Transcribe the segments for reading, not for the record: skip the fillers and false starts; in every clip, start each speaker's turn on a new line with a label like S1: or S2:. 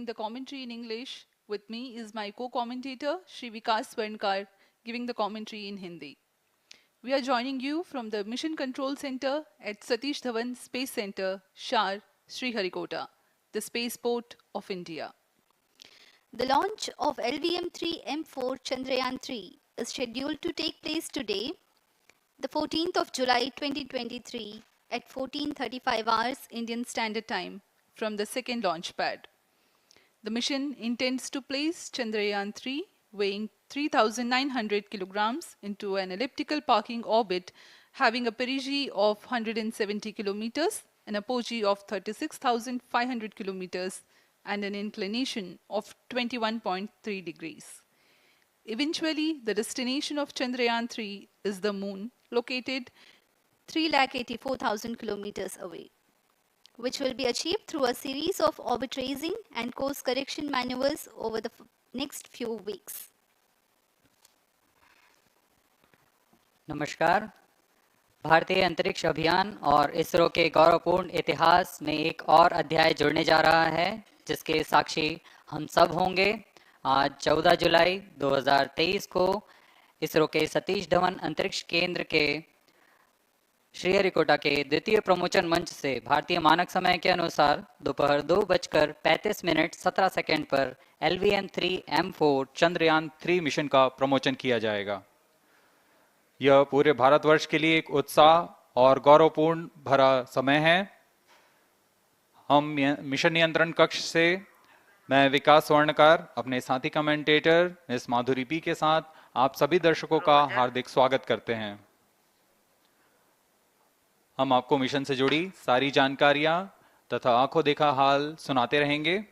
S1: The commentary in English. With me is my co-commentator, Shri Vikas Swarnkar, giving the commentary in Hindi. We are joining you from the Mission Control Center at Satish Dhawan Space Center, SHAR, Sriharikota, the spaceport of India.
S2: The launch of LVM3-M4 Chandrayaan-3 is scheduled to take place today, the 14th of July 2023 at 14:35 hours
S1: Indian Standard Time from the second launch pad. The mission intends to place Chandrayaan-3, weighing 3,900 kilograms, into an elliptical parking orbit having a perigee of 170 kilometers, an apogee of 36,500 kilometers, and an inclination of 21.3 degrees. Eventually, the destination of Chandrayaan-3 is the moon, located
S2: 3,84,000 kilometers away, which will be achieved through a series of orbit raising and course correction maneuvers over the next few weeks.
S3: नमस्कार। भारतीय अंतरिक्ष अभियान और इसरो के गौरवपूर्ण इतिहास में एक और अध्याय जुड़ने जा रहा है, जिसके साक्षी हम सब होंगे। आज 14 जुलाई 2023 को इसरो के सतीश धवन अंतरिक्ष केंद्र के श्रीहरिकोटा के द्वितीय प्रमोचन मंच से भारतीय मानक समय के अनुसार दोपहर 2:35:17 पर LVM3-M4
S4: चंद्रयान 3 मिशन का प्रमोचन किया जाएगा। यह पूरे भारतवर्ष के लिए एक उत्साह और गौरवपूर्ण भरा समय है। हम मिशन नियंत्रण कक्ष से मैं विकास स्वर्णकार, अपने साथी कमेंटेटर मिस माधुरी पी के साथ आप सभी दर्शकों का हार्दिक स्वागत करते हैं। हम आपको मिशन से जुड़ी सारी जानकारियां तथा आंखों देखा हाल सुनाते रहेंगे,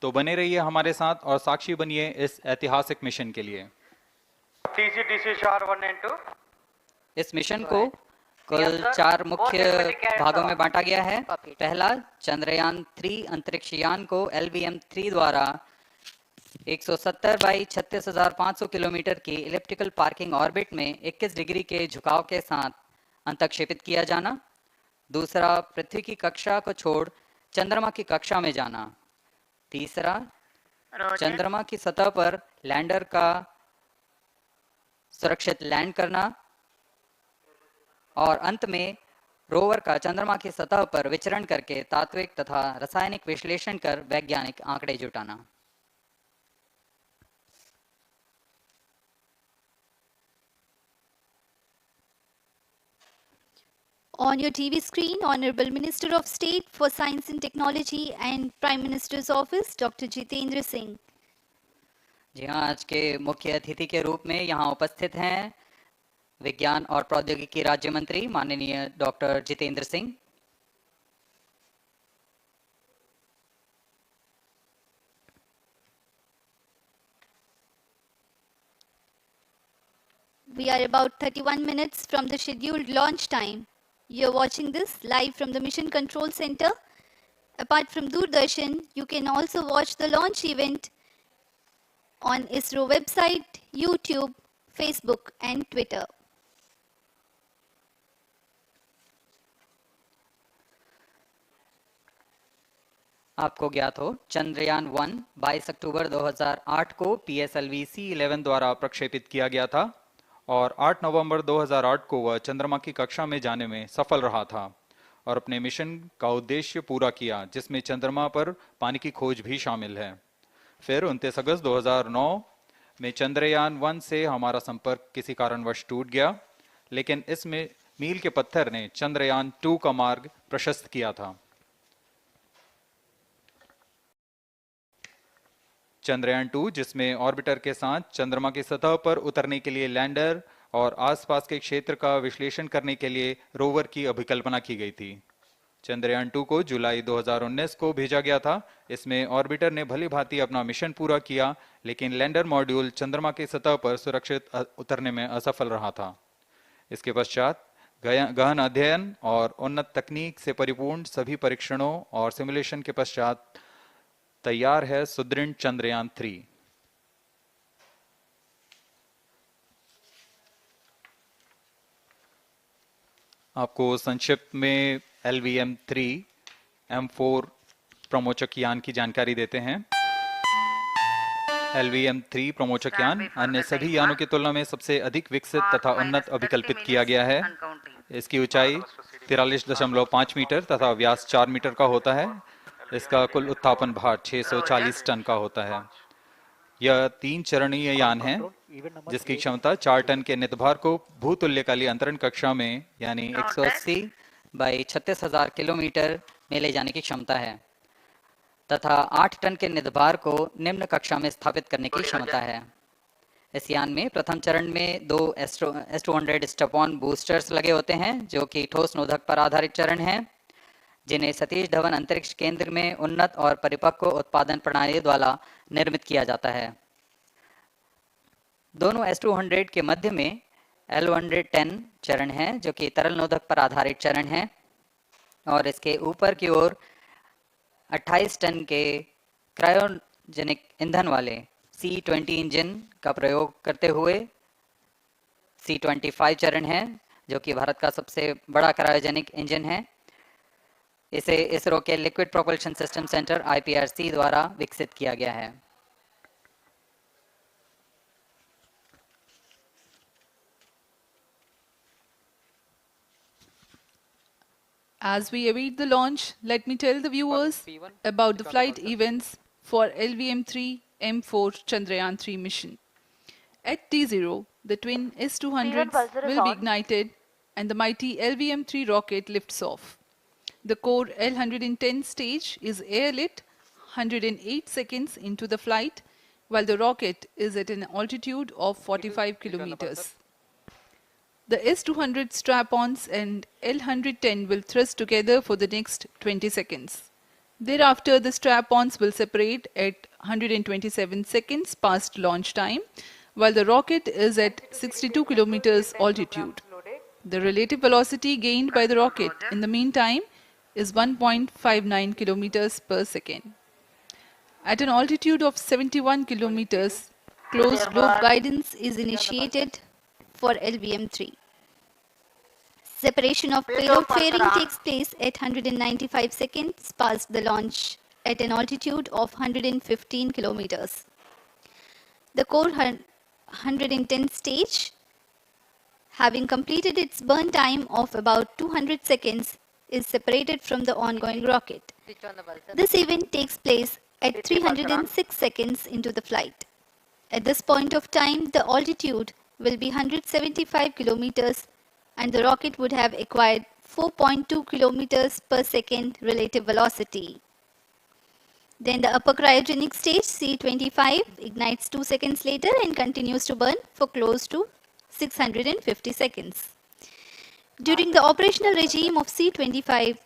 S4: तो बने रहिए हमारे साथ और साक्षी बनिए इस ऐतिहासिक मिशन के लिए।
S5: SHAR 1 and 2।
S3: इस मिशन को कुल 4 मुख्य भागों में बांटा गया है। पहला, चंद्रयान-3 अंतरिक्ष यान को LVM-3 द्वारा 170 बाई 36,500 किलोमीटर की इलिप्टिकल पार्किंग ऑर्बिट में 21 डिग्री के झुकाव के साथ अंतक्षेपित किया जाना। दूसरा, पृथ्वी की कक्षा को छोड़ चंद्रमा की कक्षा में जाना। तीसरा, चंद्रमा की सतह पर लैंडर का सुरक्षित लैंड करना। और अंत में रोवर का चंद्रमा की सतह पर विचरण करके तात्विक तथा रासायनिक विश्लेषण कर वैज्ञानिक आंकड़े जुटाना।
S2: On your TV screen, Honorable Minister of State for Science and Technology and Prime Minister's Office, Dr. Jitendra Singh.
S3: जी हाँ, आज के मुख्य अतिथि के रूप में यहाँ उपस्थित हैं विज्ञान और प्रौद्योगिकी राज्य मंत्री माननीय doctor Jitendra Singh.
S2: We are about 31 minutes from the scheduled launch time. You're watching this live from the Mission Control Center. Apart from Doordarshan, you can also watch the launch event on ISRO website, YouTube, Facebook and Twitter.
S3: आपको ज्ञात हो, चंद्रयान 1 22 अक्टूबर 2008 को PSLV C11 द्वारा प्रक्षेपित किया गया था और 8 नवंबर 2008 को वह चंद्रमा की कक्षा में जाने में सफल रहा था और अपने मिशन का उद्देश्य पूरा किया, जिसमें चंद्रमा पर पानी की खोज भी शामिल है। फिर 29 अगस्त 2009 में चंद्रयान 1 से हमारा संपर्क किसी कारणवश टूट गया, लेकिन इसमें मील के पत्थर ने चंद्रयान 2 का मार्ग प्रशस्त किया था। चंद्रयान 2, जिसमें ऑर्बिटर के साथ चंद्रमा की सतह पर उतरने के लिए लैंडर और आसपास के क्षेत्र का विश्लेषण करने के लिए रोवर की अभिकल्पना की गई थी। चंद्रयान 2 को जुलाई 2019 को भेजा गया था। इसमें ऑर्बिटर ने भली भांति अपना मिशन पूरा किया, लेकिन लैंडर मॉड्यूल चंद्रमा की सतह पर सुरक्षित उतरने में असफल रहा था। इसके पश्चात गहन अध्ययन और उन्नत तकनीक से परिपूर्ण सभी परीक्षणों और सिमुलेशन के पश्चात तैयार है सुदृढ़ चंद्रयान 3। आपको संक्षिप्त में LVM3-M4 प्रमोचक यान की जानकारी देते हैं। LVM3 प्रमोचक यान अन्य सभी यानों की तुलना में सबसे अधिक विकसित तथा उन्नत अभिकल्पित किया गया है। इसकी ऊंचाई 43.5 मीटर तथा व्यास 4 मीटर का होता है। इसका कुल उत्थापन भार 640 टन का होता है। यह 3 चरणीय यान है जिसकी क्षमता 4 टन के नितभार को भूतुल्यकाली अंतरण कक्षा में यानी
S6: 180 बाई 36,000 किलोमीटर में ले जाने की क्षमता है तथा 8 टन के नितभार को निम्न कक्षा में स्थापित करने की क्षमता है। इस यान में प्रथम चरण में 2 S200 स्टेप-ऑन बूस्टर्स लगे होते हैं जो कि ठोस नोदक पर आधारित चरण हैं, जिन्हें सतीश धवन अंतरिक्ष केंद्र में उन्नत और परिपक्व उत्पादन प्रणाली द्वारा निर्मित किया जाता है। दोनों S200 के मध्य में L110 चरण है जो कि तरल नोदक पर आधारित चरण है और इसके ऊपर की ओर 28 टन के क्रायोजेनिक ईंधन वाले C20 इंजन का प्रयोग करते हुए C25 चरण है जो कि भारत का सबसे बड़ा क्रायोजेनिक इंजन है। इसे इसरो के liquid propulsion system centre IPRC द्वारा विकसित किया गया है।
S1: As we await the launch, let me tell the viewers about the flight events for LVM3-M4 Chandrayaan-3 mission. At T0, the twin S200s will be ignited and the mighty LVM-3 rocket lifts off. The core L110 stage is airlit 108 seconds into the flight, while the rocket is at an altitude of 45 kilometers. The S200 strap-ons and L110 will thrust together for the next 20 seconds. Thereafter, the strap-ons will separate at 127 seconds past launch time, while the rocket is at 62 kilometers altitude. The relative velocity gained by the rocket in the meantime is 1.59 kilometers per second. At an altitude of 71 kilometers,
S2: Closed loop guidance is initiated for LVM3. Separation of payload fairing takes place at 195 seconds past the launch at an altitude of 115 kilometers. The core 110 stage, having completed its burn time of about 200 seconds, is separated from the ongoing rocket. This event takes place at 306 seconds into the flight. At this point of time, the altitude will be 175 kilometers and the rocket would have acquired 4.2 kilometers per second relative velocity. Then the upper cryogenic stage C25 ignites 2 seconds later and continues to burn for close to 650 seconds. During the operational regime of C25,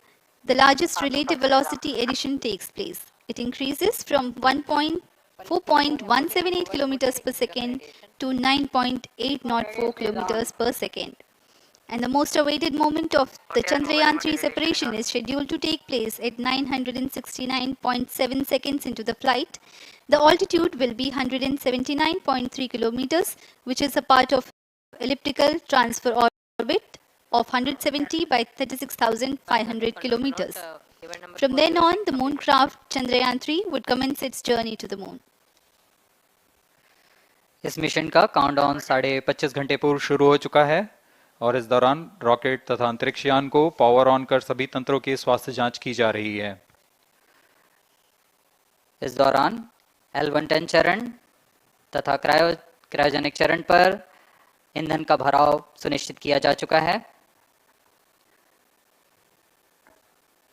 S2: the largest relative velocity addition takes place. It increases from 4.178 kilometers per second to 9.804 kilometers per second. And the most awaited moment of the Chandrayaan-3 separation is scheduled to take place at 969.7 seconds into the flight. The altitude will be 179.3 kilometers, which is a part of elliptical transfer orbit of 170 by 36,500 kilometers. From then on, the moon craft Chandrayaan-3 would commence its journey to the moon.
S6: इस mission का countdown 25.5 घंटे पूर्व शुरू हो चुका है और इस दौरान रॉकेट तथा अंतरिक्ष यान को पावर ऑन कर सभी तंत्रों की स्वास्थ्य जांच की जा रही है। इस दौरान L110 चरण तथा क्रायोजेनिक चरण पर ईंधन का भराव सुनिश्चित किया जा चुका है।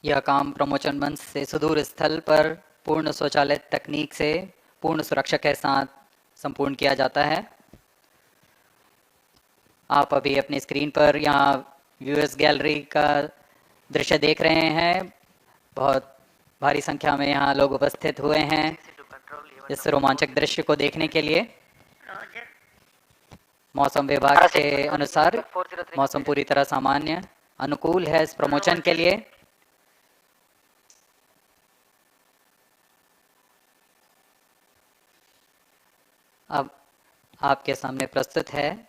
S6: यह काम प्रमोचन मंच से सुदूर स्थल पर पूर्ण स्वचालित तकनीक से पूर्ण सुरक्षा के साथ संपूर्ण किया जाता है। आप अभी अपनी स्क्रीन पर यहाँ व्यूअर्स गैलरी का दृश्य देख रहे हैं। बहुत भारी संख्या में यहाँ लोग उपस्थित हुए हैं इस रोमांचक दृश्य को देखने के लिए। मौसम विभाग के अनुसार मौसम पूरी तरह सामान्य अनुकूल है इस प्रमोशन के लिए। अब आपके सामने प्रस्तुत है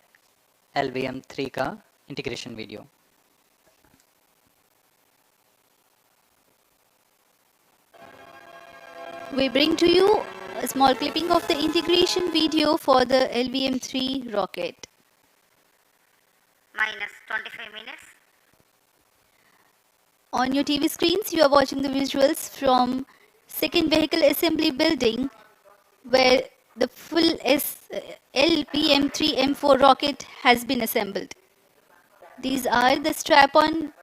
S6: LVM3 का integration video.
S2: We bring to you a small clipping of the integration video for the LVM3 rocket.
S7: Minus 25 minutes.
S2: On your TV screens, you are watching the visuals from second vehicle assembly building where the full LVM3-M4 rocket has been assembled. These are the strap-on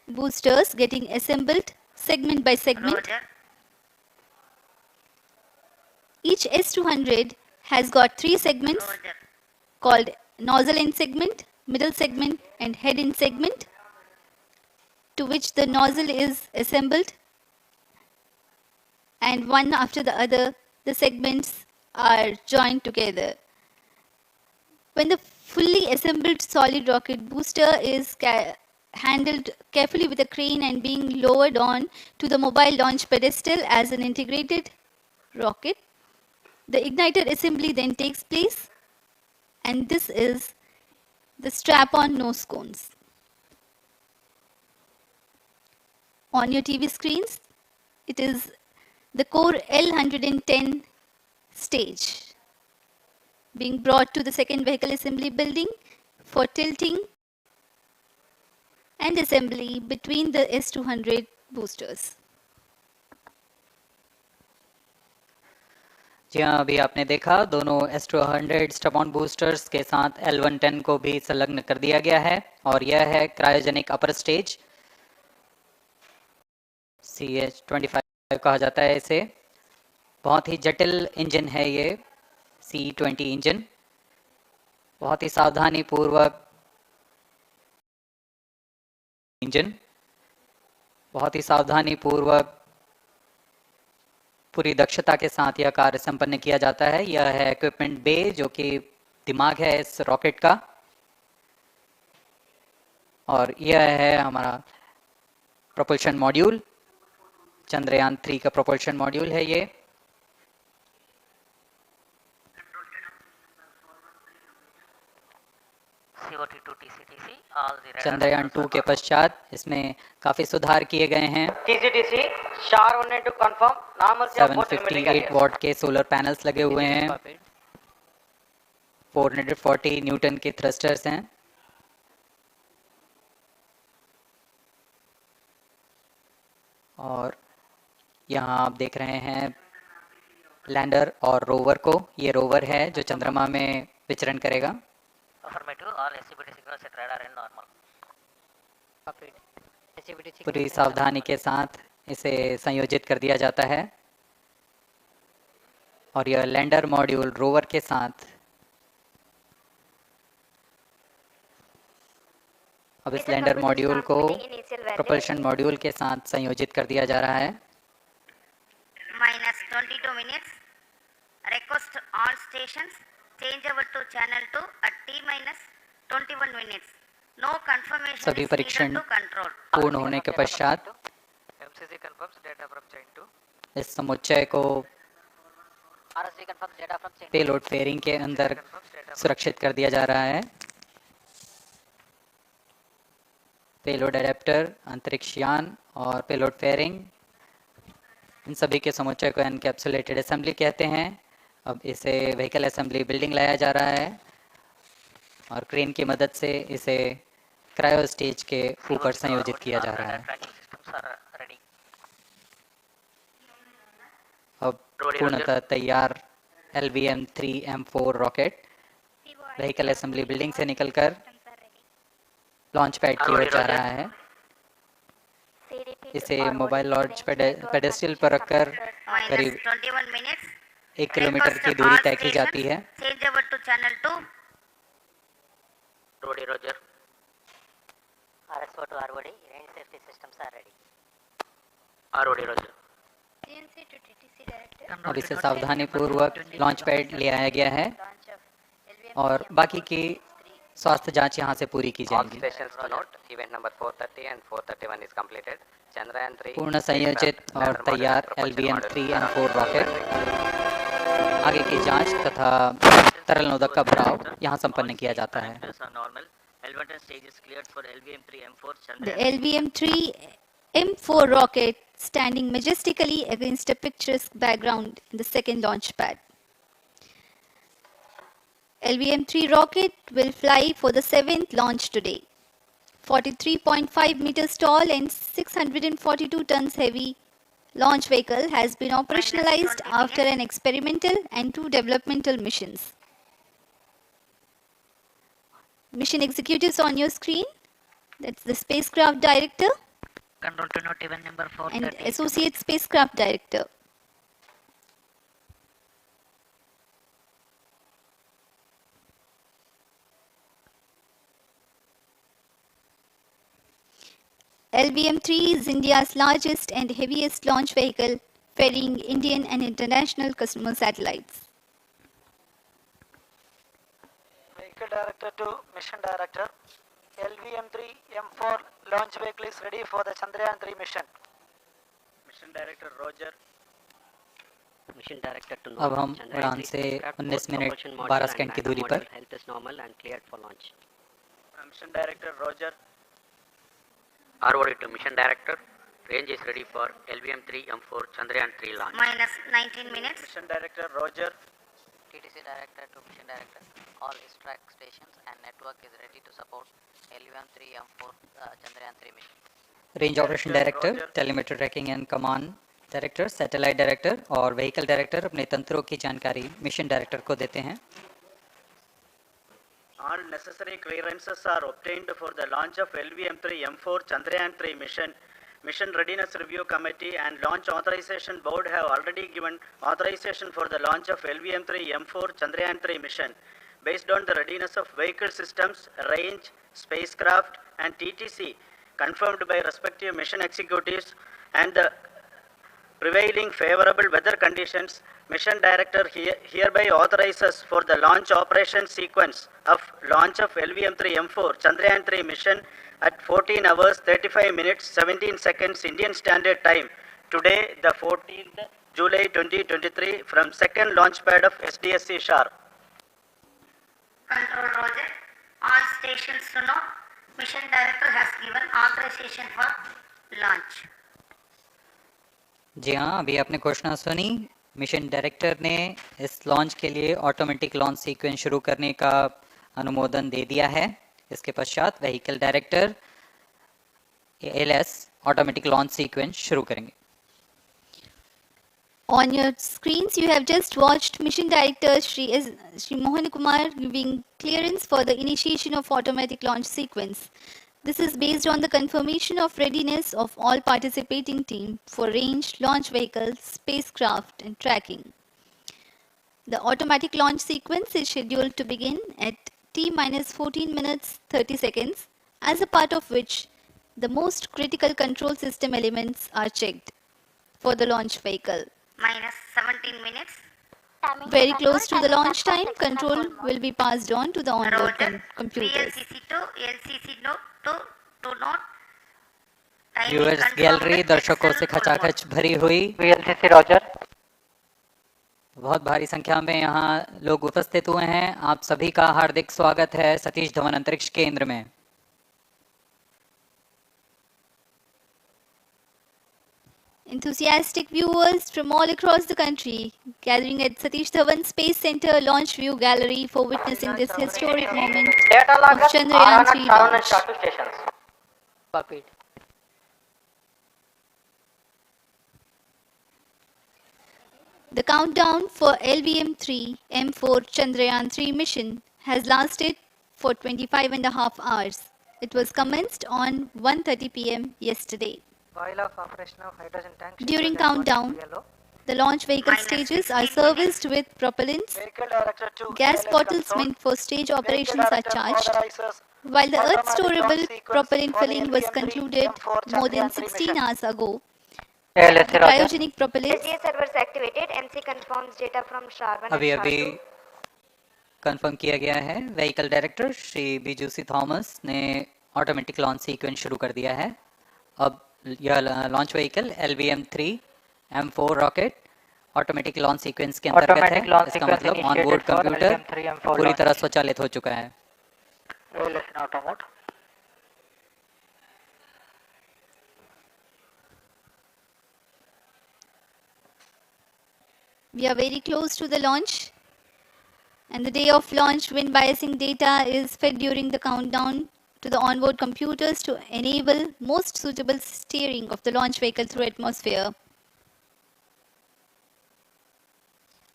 S2: boosters getting assembled segment by segment.
S7: Roger.
S2: Each S200 has got 3 segments
S7: Roger.
S2: called nozzle end segment, middle segment and head end segment, to which the nozzle is assembled, and one after the other the segments are joined together. When the fully assembled solid rocket booster is handled carefully with a crane and being lowered on to the mobile launch pedestal as an integrated rocket, the igniter assembly then takes place, and this is the strap-on nose cones. On your TV screens, it is the core L110 stage being brought to the second vehicle assembly building for tilting and assembly between the S200 boosters.
S6: जी हाँ, अभी आपने देखा दोनों S200 स्टप-ऑन boosters के साथ L110 को भी संलग्न कर दिया गया है और यह है क्रायोजेनिक अपर स्टेज, CH25 कहा जाता है इसे। बहुत ही जटिल इंजन है ये C20 इंजन। बहुत ही सावधानी पूर्वक इंजन, बहुत ही सावधानी पूर्वक पूरी दक्षता के साथ यह कार्य संपन्न किया जाता है। यह है इक्विपमेंट बे, जो कि दिमाग है इस रॉकेट का, और यह है हमारा प्रोपल्शन मॉड्यूल, चंद्रयान 3 का प्रोपल्शन मॉड्यूल है ये। चंद्रयान 2 के पश्चात इसमें काफी सुधार किए गए हैं।
S5: TCTC SHAR 1 confirm normal
S6: 758 what के सोलर पैनल्स लगे हुए हैं, 440 न्यूटन के थ्रस्टर्स हैं, और यहाँ आप देख रहे हैं लैंडर और रोवर को। ये रोवर है जो चंद्रमा में विचरण करेगा। पूरी सावधानी के साथ इसे संयोजित कर दिया जाता है, और यह लैंडर मॉड्यूल रोवर के साथ अब इस लैंडर मॉड्यूल को प्रोपल्शन मॉड्यूल के साथ संयोजित कर दिया जा रहा है।
S7: Minus 22 minutes. Request all stations change over to channel 2 at T minus 21 minutes. No confirmation
S6: सभी
S7: is
S6: परीक्षण
S7: needed to control.
S6: पूर्ण होने के पश्चात
S5: MCC confirms data from chain 2.
S6: इस समुच्चय को पेलोड फेयरिंग के अंदर सुरक्षित कर दिया जा रहा है। पेलोड एडेप्टर, अंतरिक्ष यान और पेलोड फेयरिंग, इन सभी के समुच्चय को एनकैप्सुलेटेड असेंबली कहते हैं। अब इसे व्हीकल असेंबली बिल्डिंग लाया जा रहा है और क्रेन की मदद से इसे क्रायो स्टेज के ऊपर संयोजित किया जा रहा है। अब पूर्णतः तैयार LVM3-M4 rocket vehicle assembly building से निकलकर लॉन्च पैड की ओर जा रहा है। इसे मोबाइल लॉन्च पेडेस्टल पर रखकर करीब
S7: 21 minutes.
S6: 1 किलोमीटर की दूरी तय की जाती है।
S7: Change over to channel 2.
S5: Roger.
S8: RSO to ROD, range safety systems are ready.
S5: ROD Roger.
S2: CNC to TTC director.
S6: अब इसे सावधानी पूर्वक लॉन्च पैड ले आया गया है और बाकी की स्वास्थ्य जांच यहां से पूरी की
S8: All
S6: जाएगी।
S8: stations to note, event number 430 and 431 is completed. Chandrayaan 3
S6: पूर्ण संयोजित और तैयार LVM3-M4 रॉकेट आगे की जांच तथा तरल नोदक का भराव यहां संपन्न किया जाता है।
S2: The LVM3 M4 rocket standing majestically against a picturesque background in the second launch pad. LVM-3 rocket will fly for the 7th launch today. 43.5 meters tall and 642 tons heavy launch vehicle has been operationalized after an experimental and 2 developmental missions. Mission executives on your screen. That's the spacecraft director
S5: Control to note event number
S2: and
S5: 430.
S2: associate spacecraft director. LVM-3 is India's largest and heaviest launch vehicle, ferrying Indian and international customer satellites.
S9: Vehicle Director to Mission Director. LVM3-M4 launch vehicle is ready for the Chandrayaan-3 mission. Mission Director Roger.
S5: Mission Director to
S6: अब हम उड़ान से 19 minute 12 second की दूरी पर
S5: health is normal and cleared for launch.
S9: Mission Director Roger.
S8: ROD to Mission Director. Range is ready for LVM3-M4 Chandrayaan-3 launch.
S7: minus 19 minutes.
S9: Mission Director Roger.
S8: TTC Director to Mission Director. All track stations and network is ready to support LVM3-M4 Chandrayaan-3 mission.
S6: Range operation director, telemetry tracking and command director, satellite director और vehicle director अपने तंत्रों की जानकारी mission director को देते हैं.
S9: All necessary clearances are obtained for the launch of LVM3-M4 Chandrayaan-3 mission. Mission Readiness Review Committee and Launch Authorization Board have already given authorization for the launch of LVM3-M4 Chandrayaan-3 mission. Based on the readiness of vehicle systems, range, spacecraft and TTC confirmed by respective mission executives and the prevailing favorable weather conditions, Mission Director hereby authorizes for the launch operation sequence of launch of LVM3-M4 Chandrayaan-3 mission at 14 hours 35 minutes 17 seconds Indian Standard Time today, the 14th July 2023 from second launch pad of SDSC SHAR.
S7: Control Roger. All stations to know. Mission Director has given authorization for launch.
S6: जी हाँ, अभी आपने घोषणा सुनी. Mission director ने इस launch के लिए automatic launch sequence शुरू करने का अनुमोदन दे दिया है. इसके पश्चात vehicle director LS automatic launch sequence शुरू करेंगे.
S2: On your screens, you have just watched Mission Director Shri Mohan Kumar giving clearance for the initiation of automatic launch sequence. This is based on the confirmation of readiness of all participating team for range, launch vehicles, spacecraft and tracking. The automatic launch sequence is scheduled to begin at T-14 minutes 30 seconds, as a part of which the most critical control system elements are checked for the launch vehicle.
S7: Minus 17 minutes.
S2: Very close to the launch time, control will be passed on to the onboard
S7: Roger.
S2: computers.
S7: VLCC to LCC note to note.
S6: Viewers gallery दर्शकों से खचाखच भरी हुई.
S5: VLCC Roger.
S6: बहुत भारी संख्या में यहाँ लोग उपस्थित हुए हैं. आप सभी का हार्दिक स्वागत है सतीश धवन अंतरिक्ष केंद्र में.
S2: Enthusiastic viewers from all across the country gathering at Satish Dhawan Space Center Launch View Gallery for witnessing this historic moment
S5: Data
S2: of
S5: loggers are on
S2: Chandrayaan-3
S5: at 7 and
S2: launch.
S5: start to stations. Cockpit.
S2: The countdown for LVM3-M4 Chandrayaan-3 mission has lasted for 25.5 hours. It was commenced on 1:30 p.m. yesterday.
S5: While of operation of hydrogen tank.
S2: During countdown, the launch vehicle stages are serviced with propellants.
S9: Vehicle Director to
S2: Gas
S9: LS
S2: bottles
S9: console.
S2: meant for stage
S9: Vehicle
S2: operations are
S9: Director
S2: charged,
S9: authorizes
S2: while the
S9: automatic
S2: Earth-storable
S9: launch sequence
S2: propellant
S9: for
S2: filling was
S9: LVM3
S2: concluded
S9: M4
S2: more than
S9: Chandrayaan-3
S2: 16
S9: mission.
S2: hours ago.
S5: LSC Roger.
S2: Cryogenic propellants
S10: SDSC servers activated. MC confirms data from SHAR 1
S6: अभी
S10: and SHAR
S6: अभी
S10: 2.
S6: Confirm किया गया है. Vehicle director Shri बीजूसी Thomas ने automatic launch sequence शुरू कर दिया है. अब यह launch vehicle LVM3-M4 rocket automatic launch sequence के अंतर्गत है.
S5: Automatic launch
S6: इसका
S5: sequence
S6: मतलब
S5: initiated
S6: onboard
S5: for
S6: computer
S5: LVM3-M4
S6: पूरी
S5: launch.
S6: तरह स्वचालित हो चुका है.
S5: LS in auto mode.
S2: We are very close to the launch, and the day of launch wind biasing data is fed during the countdown to the onboard computers to enable most suitable steering of the launch vehicle through atmosphere.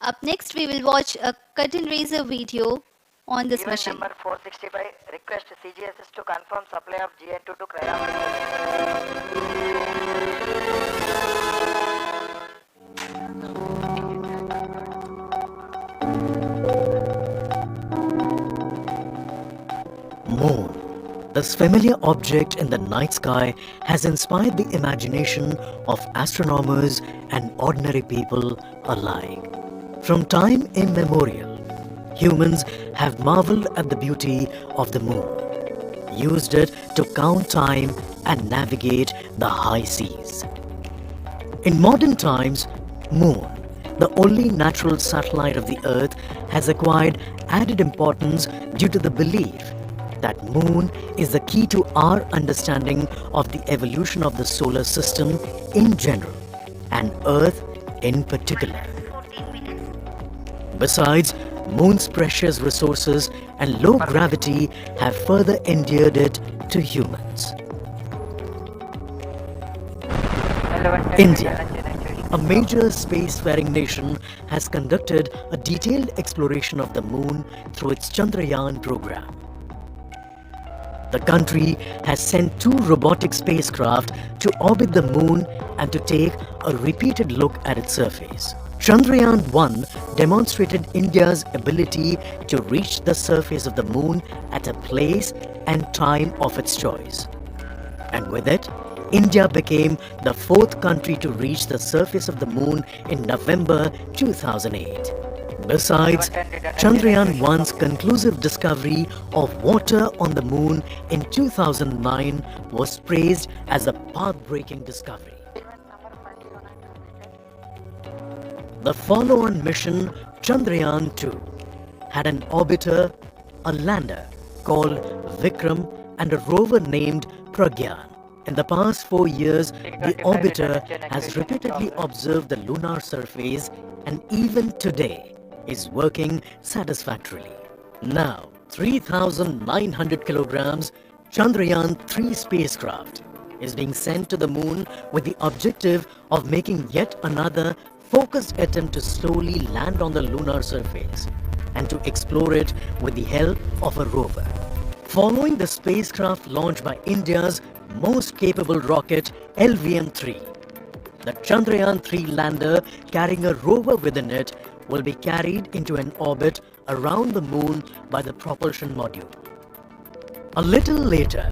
S2: Up next, we will watch a cut-and razor video on this
S5: Event
S2: machine.
S5: number 465, request CGSS to confirm supply of GN2 to Cryon.
S11: Moon. This familiar object in the night sky has inspired the imagination of astronomers and ordinary people alike. From time immemorial, humans have marveled at the beauty of the moon, used it to count time and navigate the high seas. In modern times, Moon, the only natural satellite of the Earth, has acquired added importance due to the belief that Moon is the key to our understanding of the evolution of the solar system in general and Earth in particular. Besides, Moon's precious resources and low gravity have further endeared it to humans. India, a major spacefaring nation, has conducted a detailed exploration of the Moon through its Chandrayaan program. The country has sent 2 robotic spacecraft to orbit the Moon and to take a repeated look at its surface. Chandrayaan-1 demonstrated India's ability to reach the surface of the Moon at a place and time of its choice. And with it, India became the 4th country to reach the surface of the Moon in November 2008. Besides, Chandrayaan-1's conclusive discovery of water on the Moon in 2009 was praised as a path-breaking discovery. The follow-on mission, Chandrayaan-2, had an orbiter, a lander called Vikram, and a rover named Pragyan. In the past 4 years, the orbiter has repeatedly observed the lunar surface and even today is working satisfactorily. Now, 3,900 kilograms Chandrayaan-3 spacecraft is being sent to the Moon with the objective of making yet another focused attempt to slowly land on the lunar surface and to explore it with the help of a rover. Following the spacecraft launch by India's most capable rocket LVM3, the Chandrayaan-3 lander carrying a rover within it will be carried into an orbit around the Moon by the propulsion module. A little later,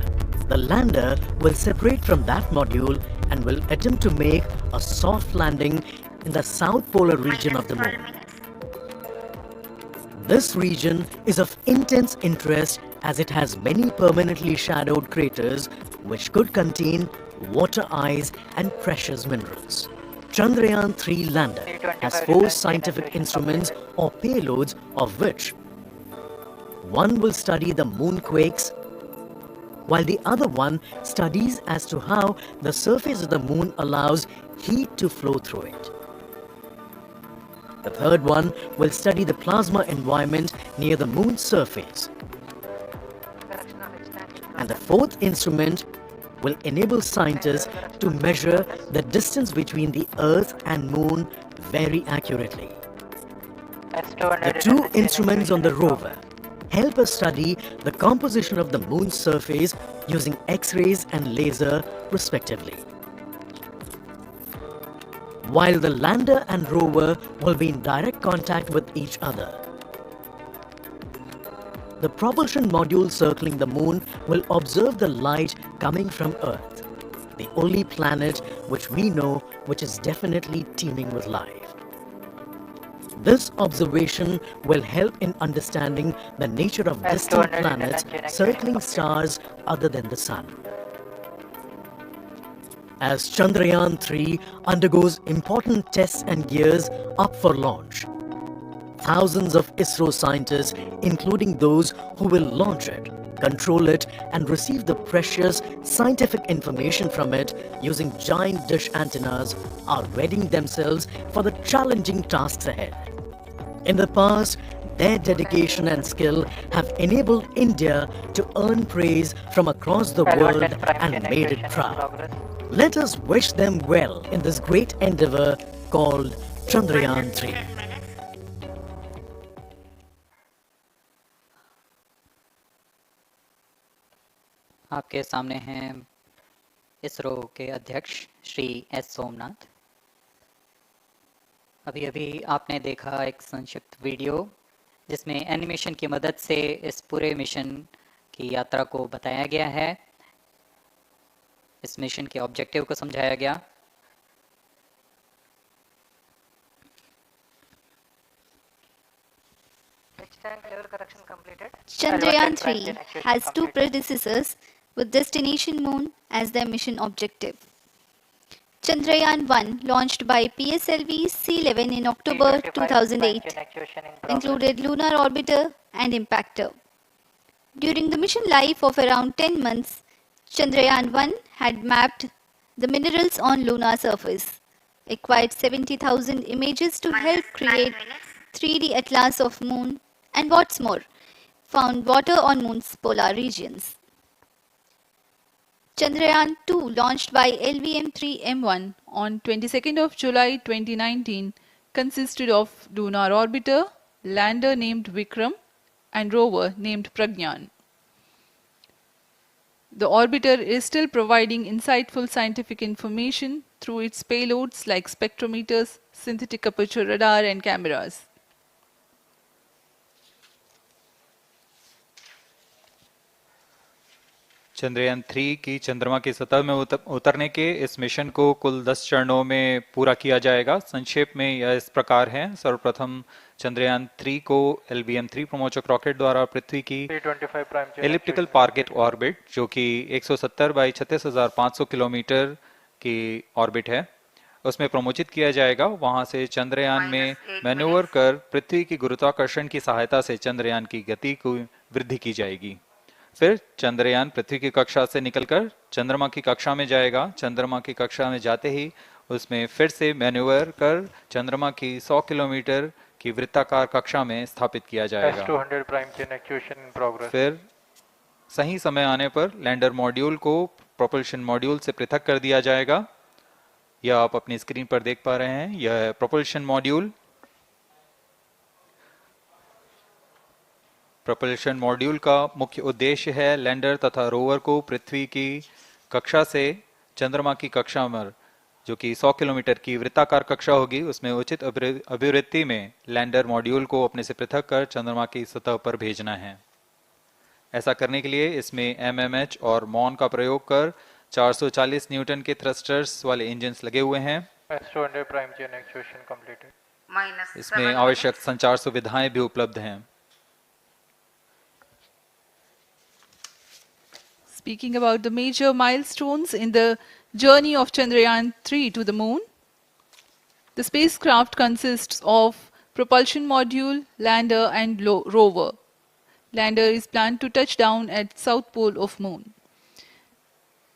S11: the lander will separate from that module and will attempt to make a soft landing in the south polar region of the Moon. This region is of intense interest as it has many permanently shadowed craters which could contain water ice and precious minerals. Chandrayaan-3 lander has 4 scientific instruments or payloads, of which one will study the moonquakes, while the other one studies as to how the surface of the Moon allows heat to flow through it. The third one will study the plasma environment near the Moon's surface. And the 4th instrument will enable scientists to measure the distance between the Earth and Moon very accurately. The 2 instruments on the rover help us study the composition of the Moon's surface using X-rays and laser respectively, while the lander and rover will be in direct contact with each other. The propulsion module circling the Moon will observe the light coming from Earth, the only planet which we know which is definitely teeming with life. This observation will help in understanding the nature of distant planets circling stars other than the Sun. As Chandrayaan-3 undergoes important tests and gears up for launch, thousands of ISRO scientists, including those who will launch it, control it, and receive the precious scientific information from it using giant dish antennas are readying themselves for the challenging tasks ahead. In the past, their dedication and skill have enabled India to earn praise from across the world and made it proud. Let us wish them well in this great endeavor called Chandrayaan-3.
S6: आपके सामने हैं इसरो के अध्यक्ष Shri S Somnath. अभी अभी आपने देखा एक संक्षिप्त वीडियो जिसमें एनिमेशन की मदद से इस पूरे मिशन की यात्रा को बताया गया है, इस मिशन के ऑब्जेक्टिव को समझाया गया।
S2: Chandrayaan-3 has two predecessors with destination moon as their mission objective. Chandrayaan-1, launched by PSLV C-11 in October 2008, included lunar orbiter and impactor. During the mission life of around 10 months, Chandrayaan-1 had mapped the minerals on lunar surface, acquired 70,000 images to help create 3D atlas of moon, and what's more, found water on moon's polar regions.
S1: Chandrayaan-2, launched by LVM3-M1 on 22nd of July 2019, consisted of lunar orbiter, lander named Vikram, and rover named Pragyan. The orbiter is still providing insightful scientific information through its payloads like spectrometers, synthetic aperture radar, and cameras.
S3: Chandrayaan 3 की चंद्रमा की सतह में उतरने के इस mission को कुल 10 चरणों में पूरा किया जाएगा। संक्षेप में यह इस प्रकार है। सर्वप्रथम चंद्रयान 3 को LVM3 प्रमोचक रॉकेट द्वारा पृथ्वी की एलिप्टिकल टारगेट ऑर्बिट, जो कि 170 बाई 36,500 किलोमीटर की ऑर्बिट है, उसमें प्रमोचित किया जाएगा। वहां से चंद्रयान में मैन्यूवर कर पृथ्वी की गुरुत्वाकर्षण की सहायता से चंद्रयान की गति को वृद्धि की जाएगी। फिर चंद्रयान पृथ्वी की कक्षा से निकलकर चंद्रमा की कक्षा में जाएगा। चंद्रमा की कक्षा में जाते ही उसमें फिर से मैन्यूवर कर चंद्रमा की 100 किलोमीटर की वृत्ताकार कक्षा में स्थापित किया जाएगा। फिर सही समय आने पर लैंडर मॉड्यूल को प्रोपल्शन मॉड्यूल से पृथक कर दिया जाएगा। यह आप अपनी स्क्रीन पर देख पा रहे हैं, यह प्रोपल्शन मॉड्यूल। प्रोपल्शन मॉड्यूल का मुख्य उद्देश्य है लैंडर तथा रोवर को पृथ्वी की कक्षा से चंद्रमा की कक्षा में, जो कि 100 किलोमीटर की वृत्ताकार कक्षा होगी, उसमें उचित अभिवृत्ति में लैंडर मॉड्यूल को अपने से पृथक कर चंद्रमा की सतह पर भेजना है। ऐसा करने के लिए इसमें MMH और मॉन का प्रयोग कर 440 न्यूटन के थ्रस्टर्स वाले इंजन्स लगे हुए हैं। इसमें आवश्यक संचार सुविधाएं भी उपलब्ध हैं।
S1: Speaking about the major milestones in the journey of Chandrayaan-3 to the moon, the spacecraft consists of propulsion module, lander, and rover. Lander is planned to touch down at south pole of moon.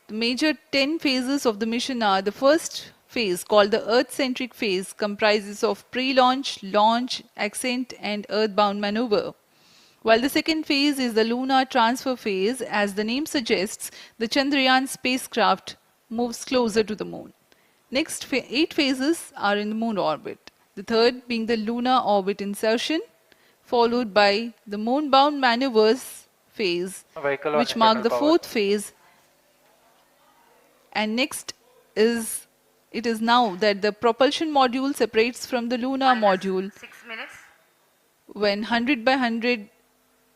S1: The major 10 phases of the mission are: the first phase, called the Earth-centric phase, comprises of pre-launch, launch, ascent, and earthbound maneuver. While the second phase is the lunar transfer phase, as the name suggests, the Chandrayaan spacecraft moves closer to the moon. Next 8 phases are in the moon orbit, the third being the lunar orbit insertion, followed by the moon-bound maneuvers phase, which mark the fourth phase. And next it is now that the propulsion module separates from the lunar module when 100 by 100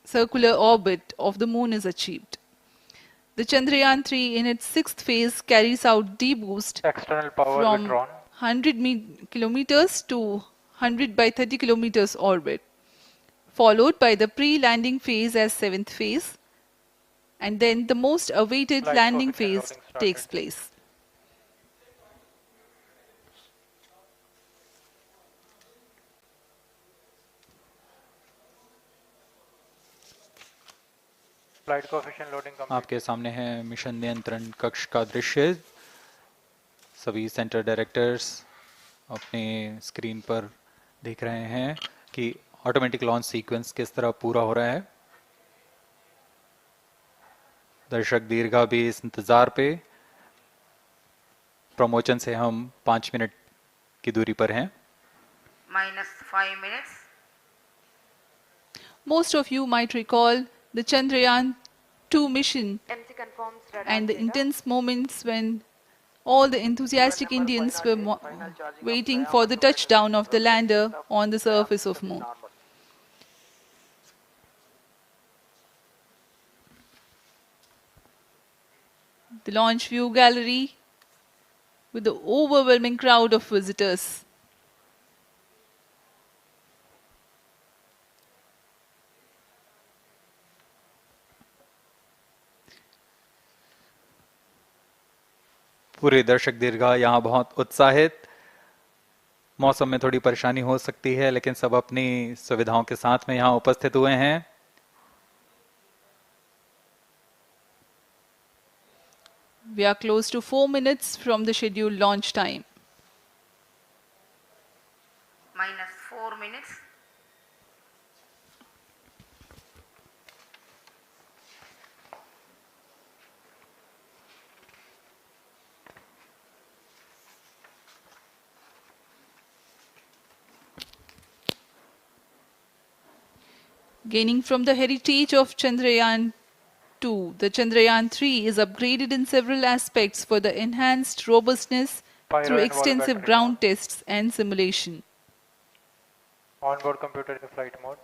S1: circular orbit of the moon is achieved. The Chandrayaan-3 in its sixth phase carries out D-boost from 100 kilometers to 100 by 30 kilometers orbit, followed by the pre-landing phase as seventh phase, and then the most awaited landing phase takes place.
S4: आपके सामने है mission नियंत्रण कक्ष का दृश्य। सभी centre directors अपने screen पर देख रहे हैं कि ऑटोमेटिक लॉन्च सीक्वेंस किस तरह पूरा हो रहा है। दर्शक दीर्घा भी इस इंतजार पे। प्रमोशन से हम 5 मिनट की दूरी पर हैं।
S7: -5 minutes.
S1: Most of you might recall the Chandrayaan-2 mission
S10: MC confirms radar
S1: and the
S10: data.
S1: intense moments when all the enthusiastic Indians were waiting for the touchdown of the lander on the surface of Moon. The launch view gallery with the overwhelming crowd of visitors.
S4: पूरे दर्शक दीर्घा यहाँ बहुत उत्साहित। मौसम में थोड़ी परेशानी हो सकती है, लेकिन सब अपनी सुविधाओं के साथ में यहाँ उपस्थित हुए हैं।
S1: We are close to 4 minutes from the scheduled launch time.
S7: -4 minutes.
S1: Gaining from the heritage of Chandrayaan-2, the Chandrayaan-3 is upgraded in several aspects for the enhanced robustness through extensive ground tests and simulation.
S12: Onboard computer in flight mode.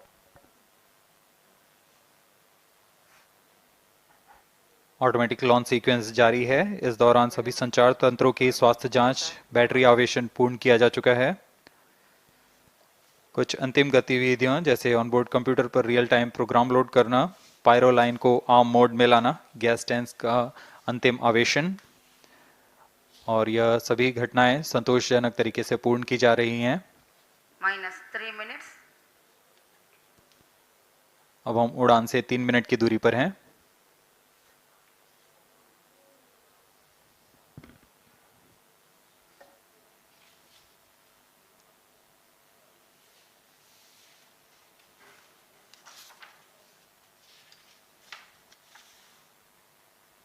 S4: Automatic launch sequence जारी है। इस दौरान सभी संचार तंत्रों की स्वास्थ्य जांच, बैटरी आवेशन पूर्ण किया जा चुका है। कुछ अंतिम गतिविधियां जैसे ऑनबोर्ड कंप्यूटर पर रियल टाइम प्रोग्राम लोड करना, पायरो लाइन को आर्म मोड में लाना, गैस टैंक का अंतिम आवेशन, और यह सभी घटनाएं संतोषजनक तरीके से पूर्ण की जा रही हैं।
S7: -3 minutes.
S4: अब हम उड़ान से 3 मिनट की दूरी पर हैं।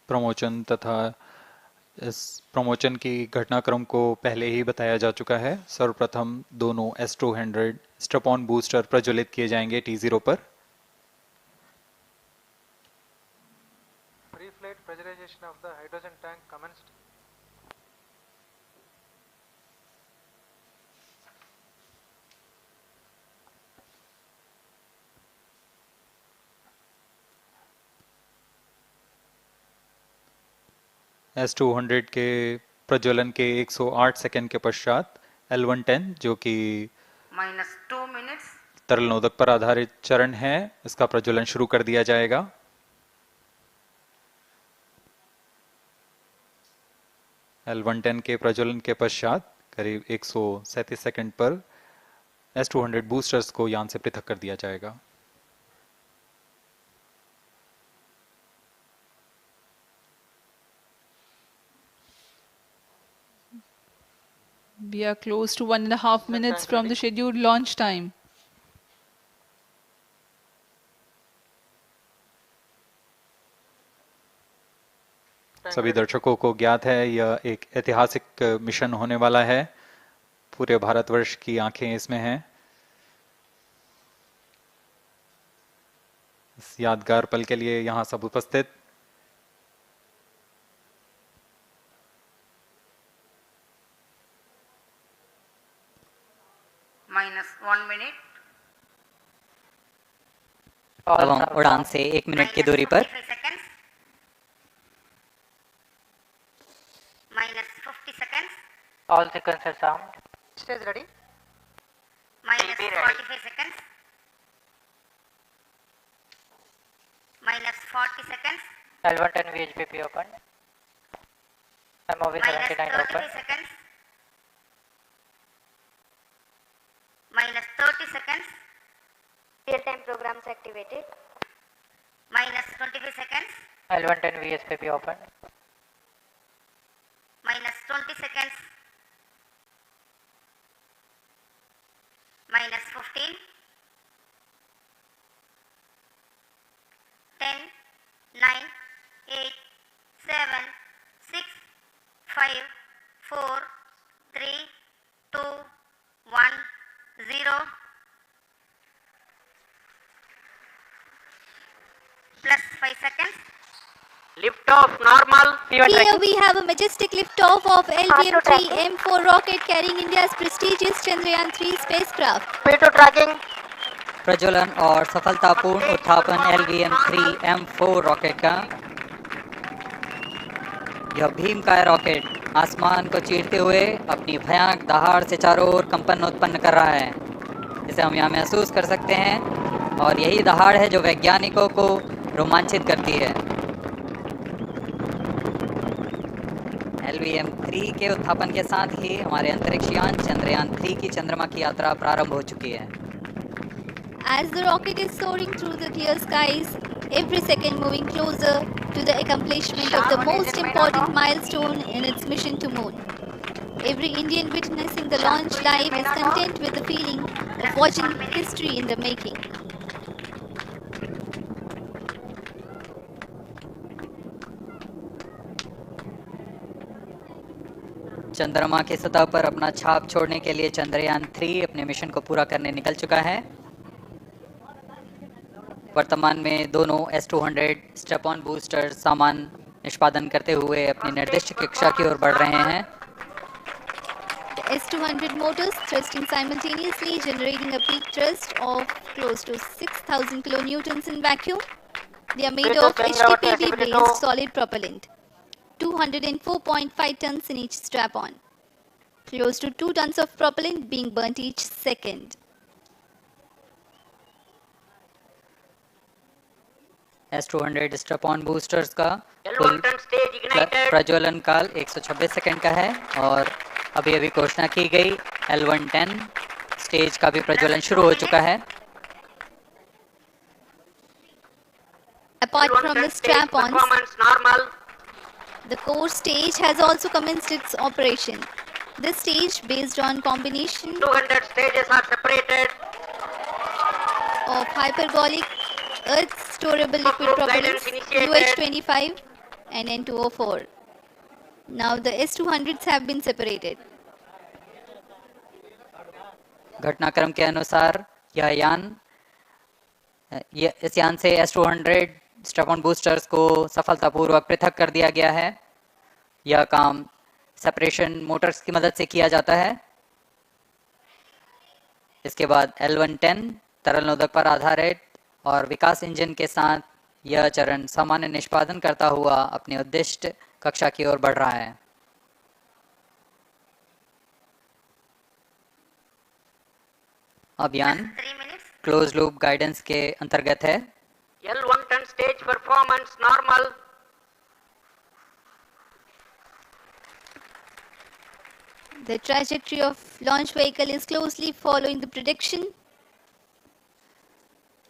S4: प्रमोशन तथा इस प्रमोशन की घटनाक्रम को पहले ही बताया जा चुका है। सर्वप्रथम दोनों S200 स्ट्रप-ऑन बूस्टर प्रज्वलित किए जाएंगे T0 पर।
S12: Pre-flight pressurization of the hydrogen tank commenced.
S4: S200 के प्रज्वलन के 108 सेकंड के पश्चात L110 जो कि
S7: -2 minutes.
S4: तरल नोदक पर आधारित चरण है, इसका प्रज्वलन शुरू कर दिया जाएगा। L110 के प्रज्वलन के पश्चात करीब 137 सेकंड पर S200 बूस्टर्स को यान से पृथक कर दिया जाएगा।
S1: We are close to 1.5 minutes from the scheduled launch time.
S4: सभी दर्शकों को ज्ञात है यह एक ऐतिहासिक मिशन होने वाला है। पूरे भारतवर्ष की आंखें इसमें हैं। इस यादगार पल के लिए यहाँ सब उपस्थित।
S7: -1 minute.
S6: अब हम उड़ान से 1 मिनट की दूरी पर।
S7: -45 seconds. -50 seconds.
S12: All sequences armed. Stage ready.
S7: -45 seconds. -40 seconds.
S12: L110 VHPP opened. MOV 79
S7: -33
S12: open.
S7: seconds. -30 seconds.
S10: Real-time programs activated.
S7: minus 25 seconds,
S12: L110 VSPP open.
S7: minus 20 seconds, minus 15, 10, 9, 8, 7, 6, 5, 4, 3, 2, 1, 0. Plus 5 seconds.
S5: Lift off normal.
S2: Here we have a majestic liftoff of LVM3-M4 rocket carrying India's prestigious Chandrayaan-3 spacecraft.
S5: P2 tracking.
S6: प्रज्वलन और सफलतापूर्ण उत्थापन LVM3-M4 rocket का। यह भीमकाय rocket आसमान को चीरते हुए अपनी भयानक दहाड़ से चारों ओर कंपन उत्पन्न कर रहा है। इसे हम यहाँ महसूस कर सकते हैं और यही दहाड़ है जो वैज्ञानिकों को रोमांचित करती है। LVM3 के उत्थापन के साथ ही हमारे अंतरिक्ष यान चंद्रयान-3 की चंद्रमा की यात्रा प्रारंभ हो चुकी है।
S2: As the rocket is soaring through the clear skies, every second moving closer to the accomplishment of the most important milestone in its mission to moon. Every Indian witnessing the launch live is content with the feeling of watching history in the making.
S6: चंद्रमा की सतह पर अपना छाप छोड़ने के लिए चंद्रयान-3 अपने मिशन को पूरा करने निकल चुका है। वर्तमान में दोनों S200 स्टेप ऑन बूस्टर सामान निष्पादन करते हुए अपनी निर्दिष्ट कक्षा की ओर बढ़ रहे हैं।
S2: The S200 motors thrusting simultaneously, generating a peak thrust of close to 6,000 kilonewtons in vacuum. They are made of HTPB-based solid propellant, 204.5 tons in each strap-on. Close to 2 tons of propellant being burnt each second.
S6: S200 step on boosters का कुल प्रज्वलन काल 126 second का है और अभी अभी घोषणा की गई L110 स्टेज का भी प्रज्वलन शुरू हो चुका है।
S2: Apart from the strap-ons, the core stage has also commenced its operation. This stage, based on combination
S5: 200 stages are separated.
S2: of hypergolic earth storable liquid propellants UH25 and N2O4. Now the S200s have been separated.
S6: घटनाक्रम के अनुसार इस यान से S200 step on boosters को सफलतापूर्वक पृथक कर दिया गया है। यह काम सेपरेशन मोटर्स की मदद से किया जाता है। इसके बाद L110 तरल नोदक पर आधारित और विकास इंजन के साथ यह चरण सामान्य निष्पादन करता हुआ अपनी उद्दिष्ट कक्षा की ओर बढ़ रहा है। अभियान क्लोज लूप गाइडेंस के अंतर्गत है।
S5: L110 stage performance normal.
S2: The trajectory of launch vehicle is closely following the prediction.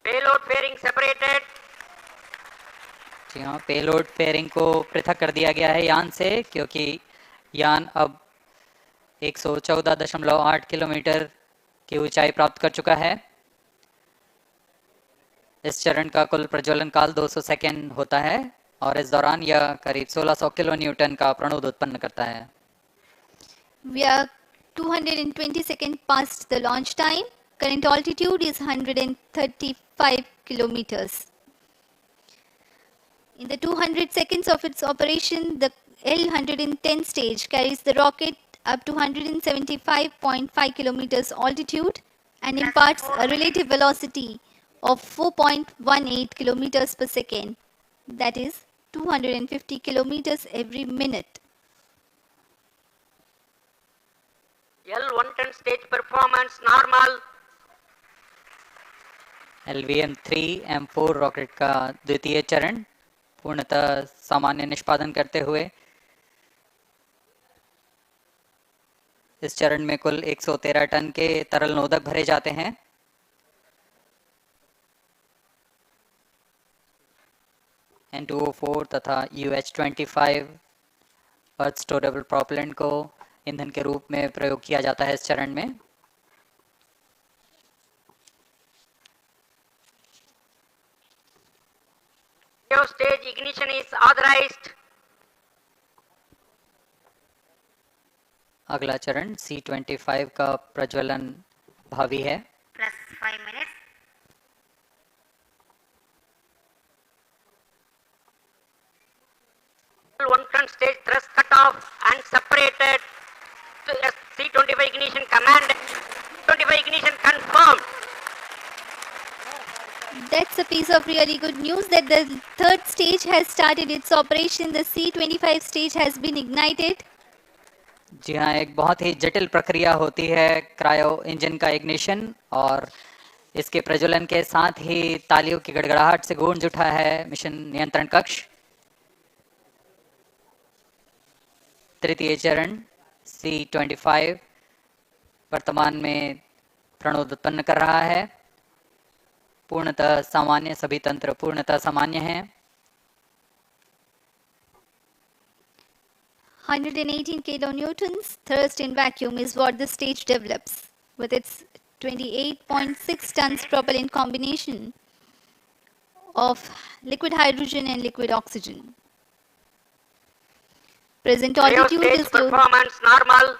S5: Payload fairing separated.
S6: जी हाँ, पेलोड फेयरिंग को पृथक कर दिया गया है यान से, क्योंकि यान अब 114.8 किलोमीटर की ऊंचाई प्राप्त कर चुका है। इस चरण का कुल प्रज्वलन काल 200 सेकेंड होता है और इस दौरान यह करीब 1600 किलो न्यूटन का प्रणोद उत्पन्न करता है।
S2: We are 220 seconds past the launch time. Current altitude is 135 kilometers. In the 200 seconds of its operation, the L110 stage carries the rocket up to 175.5 kilometers altitude and imparts a relative velocity of 4.18 kilometers per second, that is 250 kilometers every minute.
S5: L110 stage performance normal.
S6: LVM3-M4 rocket का द्वितीय चरण पूर्णतः सामान्य निष्पादन करते हुए इस चरण में कुल 113 टन के तरल नोदक भरे जाते हैं। N2O4 तथा UH25 अर्थ स्टोरेबल प्रोपेलेंट को ईंधन के रूप में प्रयोग किया जाता है इस चरण में।
S5: Stage ignition is authorized.
S6: अगला चरण C25 का प्रज्वलन भावी है।
S7: Plus 5 minutes.
S5: One ton stage thrust cut off and separated to C25 ignition command. 25 ignition confirmed.
S2: That's a piece of really good news that the third stage has started its operation. The C25 stage has been ignited.
S6: जी हाँ, एक बहुत ही जटिल प्रक्रिया होती है cryo engine का ignition, और इसके प्रज्वलन के साथ ही तालियों की गड़गड़ाहट से गूंज उठा है मिशन नियंत्रण कक्ष। तृतीय चरण C25 वर्तमान में प्रणोद उत्पन्न कर रहा है। पूर्णतः सामान्य, सभी तंत्र पूर्णतः सामान्य हैं।
S2: 118 kilonewtons thrust in vacuum is what the stage develops with its 28.6 tons propellant combination of liquid hydrogen and liquid oxygen. Present altitude
S5: Stage
S2: is low.
S5: performance normal.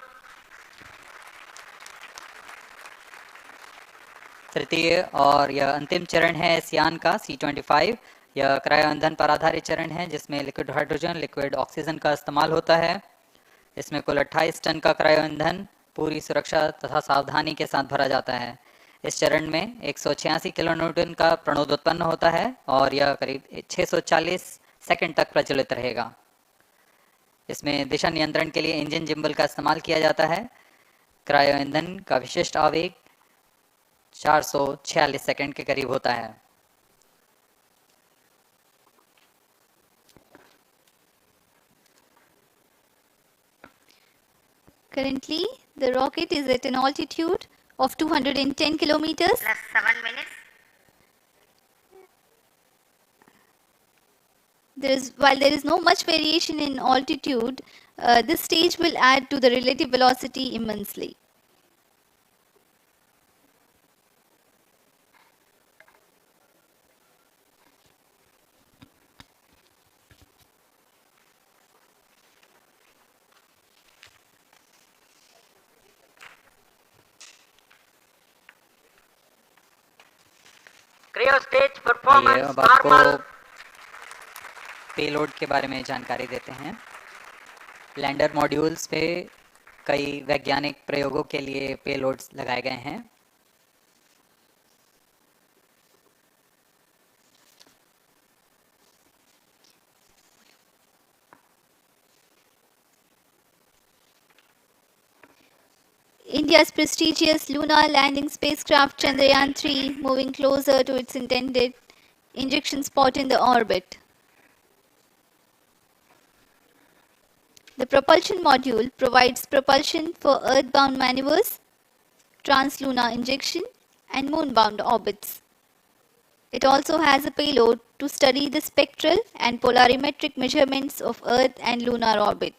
S6: तृतीय और यह अंतिम चरण है इस यान का C25। यह क्रायो ईंधन पर आधारित चरण है जिसमें लिक्विड हाइड्रोजन, लिक्विड ऑक्सीजन का इस्तेमाल होता है। इसमें कुल 28 टन का क्रायो ईंधन पूरी सुरक्षा तथा सावधानी के साथ भरा जाता है। इस चरण में 186 किलोन्यूटन का प्रणोद उत्पन्न होता है और यह करीब 640 सेकंड तक प्रज्वलित रहेगा। इसमें दिशा नियंत्रण के लिए इंजन जिम्बल का इस्तेमाल किया जाता है। क्रायो ईंधन का विशिष्ट आवेग 446 सेकंड के करीब होता है।
S2: Currently, the rocket is at an altitude of 210 kilometers.
S7: Plus 7 minutes.
S2: While there is no much variation in altitude, this stage will add to the relative velocity immensely.
S5: Cryo stage
S6: आइए
S5: performance
S6: अब आपको
S5: normal.
S6: Payload के बारे में जानकारी देते हैं। Lander modules पे कई वैज्ञानिक प्रयोगों के लिए पेलोड्स लगाए गए हैं।
S2: India's prestigious lunar landing spacecraft Chandrayaan-3 moving closer to its intended injection spot in the orbit. The propulsion module provides propulsion for earthbound maneuvers, translunar injection, and moonbound orbits. It also has a payload to study the spectral and polarimetric measurements of Earth and lunar orbit.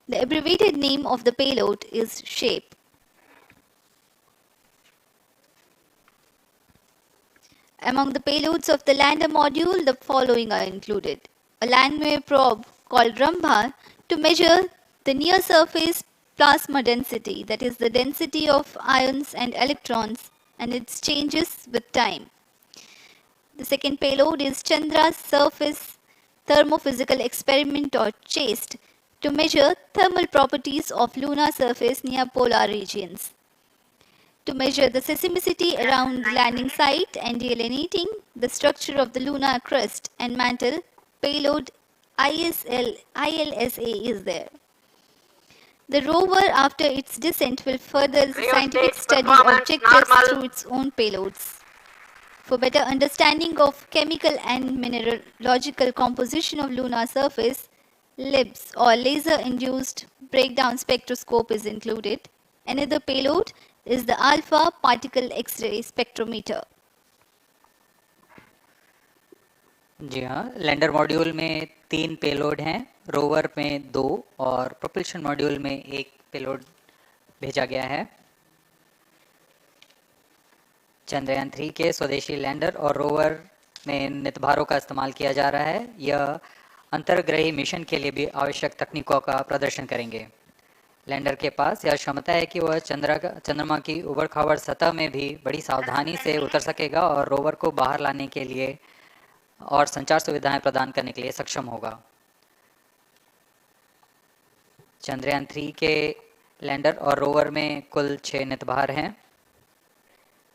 S2: The abbreviated name of the payload is SHAPE. Among the payloads of the lander module, the following are included. A landware probe called Rambha to measure the near-surface plasma density, that is the density of ions and electrons, and its changes with time. The second payload is Chandra's Surface Thermophysical Experiment or CHAST to measure thermal properties of lunar surface near polar regions. To measure the seismicity around the landing site and delineating the structure of the lunar crust and mantle, payload ILSA is there. The rover, after its descent, will further the scientific study objectives through its own payloads. For better understanding of chemical and mineralogical composition of lunar surface, LIBS or laser-induced breakdown spectroscope is included. Another payload is the alpha particle X-ray spectrometer.
S6: जी हाँ, lander module में 3 payload हैं, rover में 2 और propulsion module में 1 payload भेजा गया है। चंद्रयान 3 के स्वदेशी लैंडर और रोवर में नितभारों का इस्तेमाल किया जा रहा है। यह अंतर्ग्रही मिशन के लिए भी आवश्यक तकनीकों का प्रदर्शन करेंगे। लैंडर के पास यह क्षमता है कि वह चंद्रमा की उबड़-खाबड़ सतह में भी बड़ी सावधानी से उतर सकेगा और रोवर को बाहर लाने के लिए और संचार सुविधाएं प्रदान करने के लिए सक्षम होगा। चंद्रयान 3 के लैंडर और रोवर में कुल 6 नितभार हैं।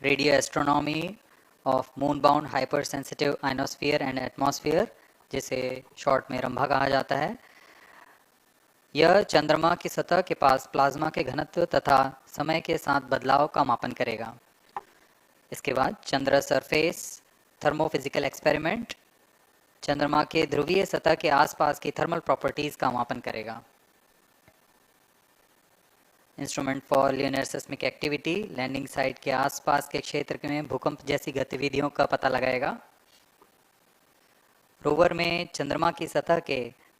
S6: Radio astronomy of moon bound hyper sensitive ionosphere and atmosphere, जिसे शॉर्ट में रंभा कहा जाता है, यह चंद्रमा की सतह के पास प्लाज्मा के घनत्व तथा समय के साथ बदलाव का मापन करेगा। इसके बाद चंद्र सरफेस थर्मोफिजिकल एक्सपेरिमेंट चंद्रमा के ध्रुवीय सतह के आसपास की थर्मल प्रॉपर्टीज का मापन करेगा। Instrument for lunar seismic activity landing site के आसपास के क्षेत्र में भूकंप जैसी गतिविधियों का पता लगाएगा। रोवर में चंद्रमा की सतह के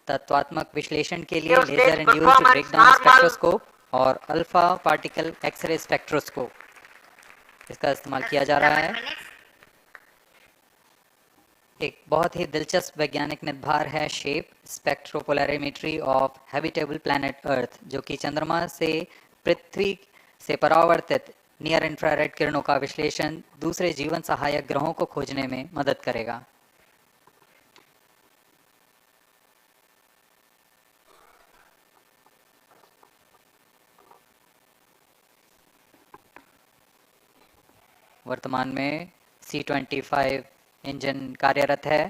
S6: तत्वात्मक विश्लेषण के लिए लेजर इंड्यूस्ड ब्रेकडाउन स्पेक्ट्रोस्कोप और अल्फा पार्टिकल एक्सरे स्पेक्ट्रोस्कोप इसका इस्तेमाल किया जा रहा है। एक बहुत ही दिलचस्प वैज्ञानिक निर्धार है shape स्पेक्ट्रोपोलैरिमेट्री of habitable planet earth, जो कि चंद्रमा से पृथ्वी से परावर्तित नियर इंफ्रारेड किरणों का विश्लेषण दूसरे जीवन सहायक ग्रहों को खोजने में मदद करेगा। वर्तमान में C-25 इंजन कार्यरत है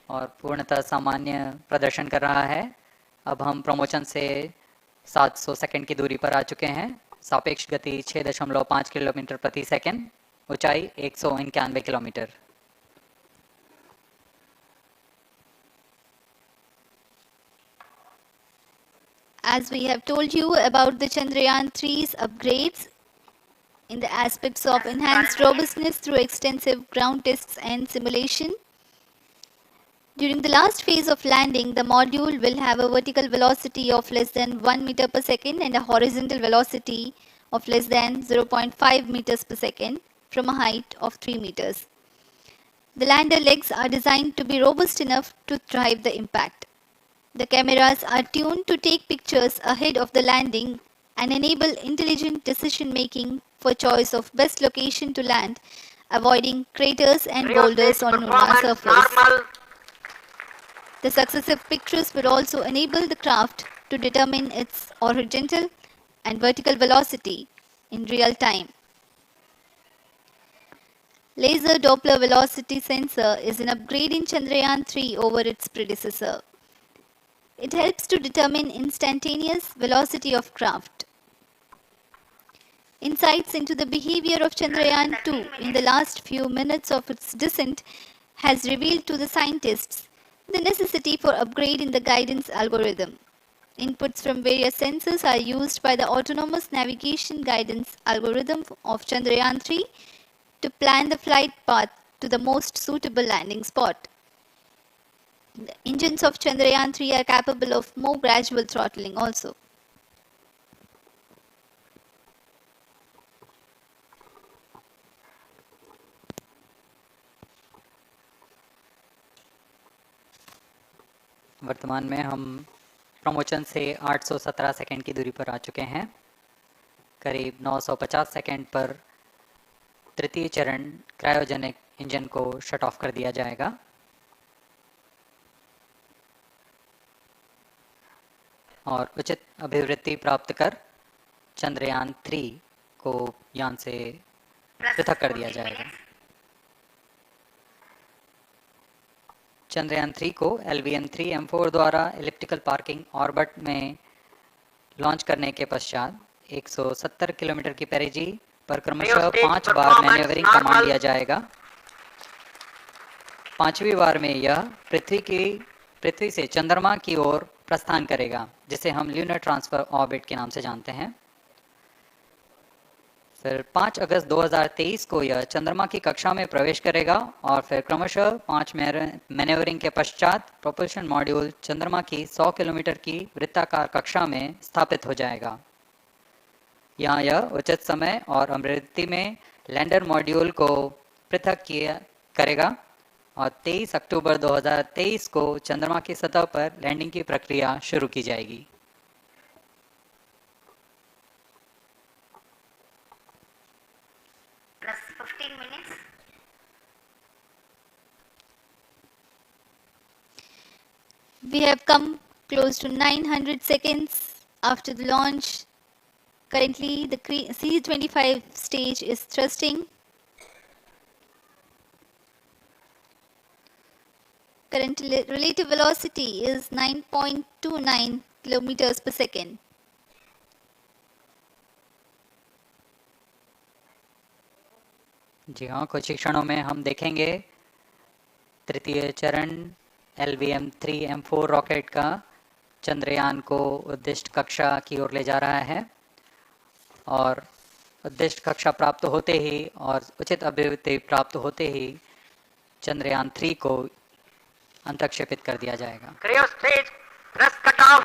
S6: और पूर्णतः सामान्य प्रदर्शन कर रहा है। अब हम प्रमोशन से 700 सेकंड की दूरी पर आ चुके हैं। सापेक्ष गति 6.5 किलोमीटर प्रति सेकंड, ऊंचाई 191 kilometre.
S2: As we have told you about the Chandrayaan-3's upgrades in the aspects of enhanced robustness through extensive ground tests and simulation. During the last phase of landing, the module will have a vertical velocity of less than 1 meter per second and a horizontal velocity of less than 0.5 meters per second from a height of 3 meters. The lander legs are designed to be robust enough to drive the impact. The cameras are tuned to take pictures ahead of the landing and enable intelligent decision making for choice of best location to land, avoiding craters and boulders on lunar surface. The successive pictures will also enable the craft to determine its horizontal and vertical velocity in real time. Laser Doppler velocity sensor is an upgrade in Chandrayaan-3 over its predecessor. It helps to determine instantaneous velocity of craft. Insights into the behavior of Chandrayaan-2 in the last few minutes of its descent has revealed to the scientists the necessity for upgrade in the guidance algorithm. Inputs from various sensors are used by the autonomous navigation guidance algorithm of Chandrayaan-3 to plan the flight path to the most suitable landing spot. The engines of Chandrayaan-3 are capable of more gradual throttling also.
S6: वर्तमान में हम promotion से 817 second की दूरी पर आ चुके हैं। करीब 950 सेकंड पर तृतीय चरण क्रायोजेनिक इंजन को शट ऑफ कर दिया जाएगा। और उचित अभिवृद्धि प्राप्त कर चंद्रयान 3 को यान से पृथक कर दिया जाएगा। चंद्रयान 3 को LVM3-M4 द्वारा एलिप्टिकल पार्किंग ऑर्बिट में लॉन्च करने के पश्चात 170 किलोमीटर की पेरिजी पर क्रमशः 5 बार मैन्यूवरिंग कमांड दिया जाएगा। 5वीं बार में यह पृथ्वी से चंद्रमा की ओर प्रस्थान करेगा, जिसे हम ल्यूनर ट्रांसफर ऑर्बिट के नाम से जानते हैं। फिर 5 अगस्त 2023 को यह चंद्रमा की कक्षा में प्रवेश करेगा और फिर क्रमशः 5 मैनेवरिंग के पश्चात प्रोपल्शन मॉड्यूल चंद्रमा की 100 किलोमीटर की वृत्ताकार कक्षा में स्थापित हो जाएगा। यहाँ यह उचित समय और आवृत्ति में लैंडर मॉड्यूल को पृथक करेगा और 23 अक्टूबर 2023 को चंद्रमा की सतह पर लैंडिंग की प्रक्रिया शुरू की जाएगी।
S7: Plus 15 minutes.
S2: We have come close to 900 seconds after the launch. Currently, the C-25 stage is thrusting. Current relative velocity is 9.29 kilometers per second.
S6: जी हाँ, कुछ ही क्षणों में हम देखेंगे तृतीय चरण LVM3-M4 रॉकेट का चंद्रयान को उद्दिष्ट कक्षा की ओर ले जा रहा है और उद्दिष्ट कक्षा प्राप्त होते ही और उचित अभिवृद्धि प्राप्त होते ही चंद्रयान 3 को अंतक्षेपित कर दिया जाएगा।
S5: Cryo stage thrust cutoff.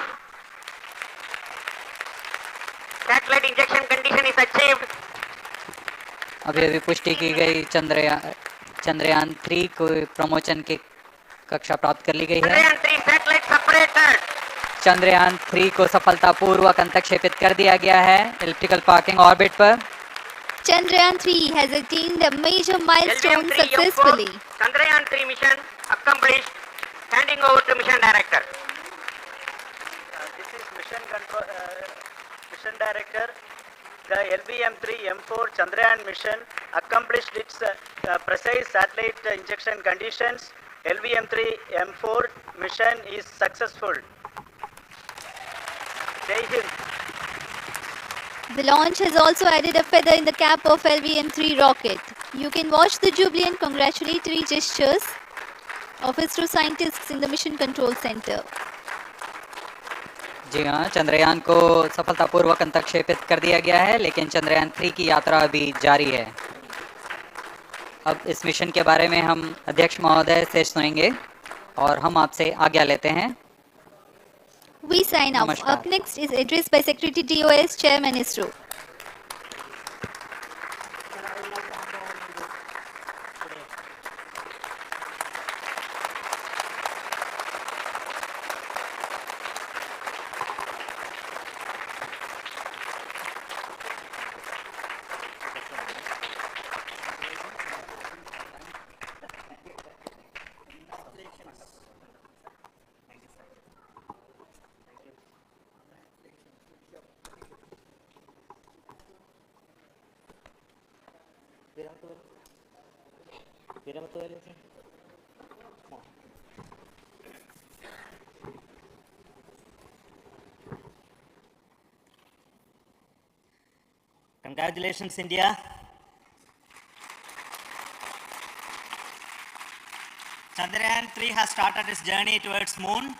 S5: Satellite injection condition is achieved.
S6: अभी पुष्टि की गई चंद्रयान 3 को प्रमोशन की कक्षा प्राप्त कर ली गई है।
S5: Chandrayaan 3 satellite separated.
S6: चंद्रयान 3 को सफलतापूर्वक अंतक्षेपित कर दिया गया है इलिप्टिकल पार्किंग ऑर्बिट पर।
S2: Chandrayaan 3 has attained a major milestone successfully.
S5: Chandrayaan 3 mission accomplished. Handing over to mission director.
S9: This is mission director. The LVM3-M4 Chandrayaan mission accomplished its precise satellite injection conditions. LVM3-M4 mission is successful. Jai Hind.
S2: The launch has also added a feather in the cap of LVM3 rocket. You can watch the jubilant congratulatory gestures of ISRO scientists in the Mission Control Center.
S6: जी हाँ, चंद्रयान को सफलतापूर्वक अंतक्षेपित कर दिया गया है, लेकिन चंद्रयान 3 की यात्रा अभी जारी है। अब इस मिशन के बारे में हम अध्यक्ष महोदय से सुनेंगे और हम आपसे आज्ञा लेते हैं।
S2: We sign off. Up next is address by Secretary DOS, Chairman ISRO.
S13: Congratulations, India. Chandrayaan 3 has started its journey towards moon.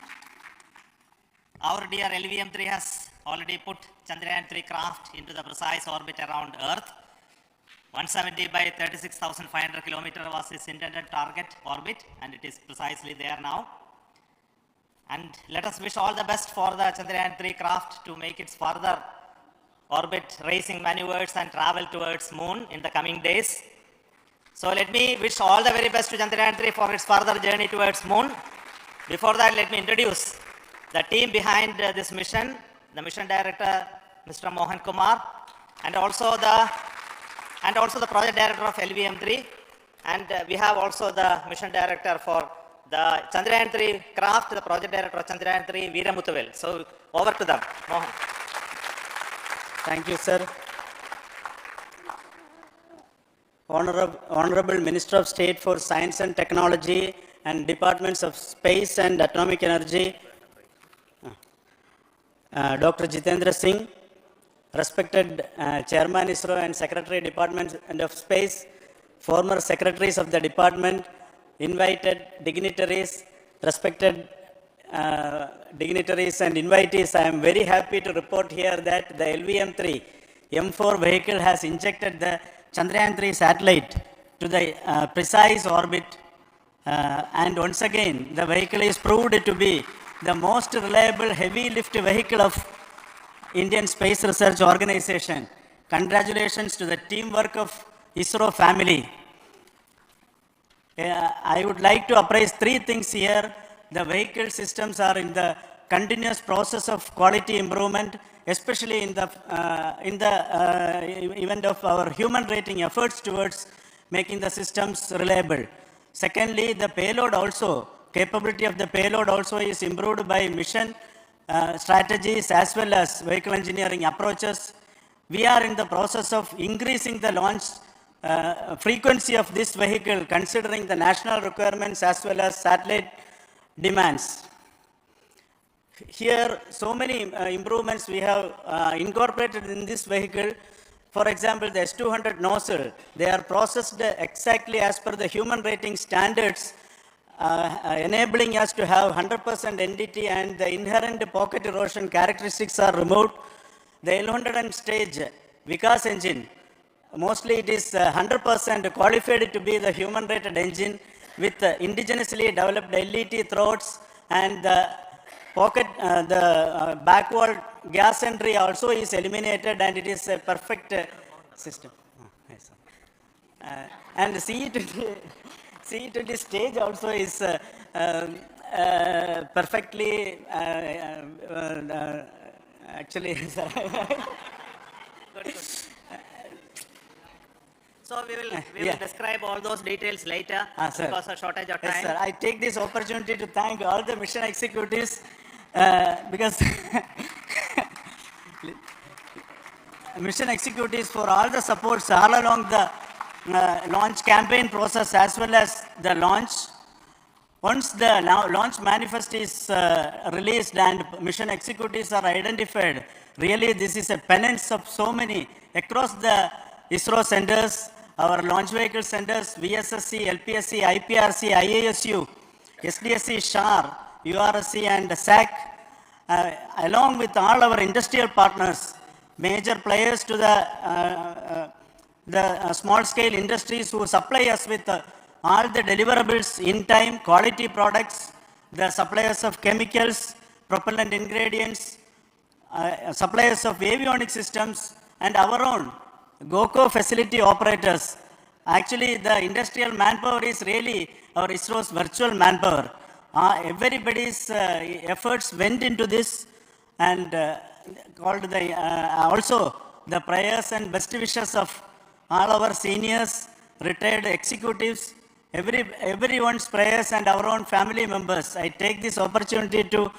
S13: Our dear LVM3 has already put Chandrayaan 3 craft into the precise orbit around Earth. 170 by 36,500 kilometer was its intended target orbit, and it is precisely there now. And let us wish all the best for the Chandrayaan 3 craft to make its further orbit racing maneuvers and travel towards moon in the coming days. So let me wish all the very best to Chandrayaan 3 for its further journey towards moon. Before that, let me introduce the team behind this mission, the mission director, Mr. Mohan Kumar, and also the project director of LVM3, and we have also the mission director for the Chandrayaan 3 craft, the project director of Chandrayaan 3, Veera Muthuvel. So over to them, Mohan.
S9: Thank you, sir. Honorable Minister of State for Science and Technology and Departments of Space and Atomic Energy, Dr. Jitendra Singh, respected Chairman ISRO and Secretary Department of Space, former secretaries of the department, invited dignitaries, respected dignitaries and invitees, I am very happy to report here that the LVM3 M4 vehicle has injected the Chandrayaan-3 satellite to the precise orbit. And once again, the vehicle is proved to be the most reliable heavy lift vehicle of Indian Space Research Organization. Congratulations to the teamwork of ISRO family. I would like to appraise three things here. The vehicle systems are in the continuous process of quality improvement, especially in the event of our human rating efforts towards making the systems reliable. Secondly, the payload also, capability of the payload also is improved by mission strategies as well as vehicle engineering approaches. We are in the process of increasing the launch frequency of this vehicle considering the national requirements as well as satellite demands. Here, so many improvements we have incorporated in this vehicle. For example, the S200 nozzle, they are processed exactly as per the human rating standards, enabling us to have 100% NDT, and the inherent pocket erosion characteristics are removed. The L100 stage Vikas engine, mostly it is 100% qualified to be the human rated engine with indigenously developed LET throats, and the pocket, backward gas entry also is eliminated, and it is a perfect system. And the CE20 stage also is perfectly actually.
S13: So we will describe all those details later because of shortage of time.
S9: Yes, sir. I take this opportunity to thank all the mission executives because mission executives for all the supports all along the launch campaign process as well as the launch. Once the launch manifest is released and mission executives are identified, really this is a penance of so many across the ISRO centers, our launch vehicle centers, VSSC, LPSC, IPRC, IASU, SDSC, SHAR, URSC and SAC, along with all our industrial partners, major players to the small scale industries who supply us with all the deliverables in time, quality products, the suppliers of chemicals, propellant ingredients, suppliers of avionics systems, and our own GOCO facility operators. Actually, the industrial manpower is really our ISRO's virtual manpower. Everybody's efforts went into this, and called the also the prayers and best wishes of all our seniors, retired executives, everyone's prayers and our own family members. I take this opportunity to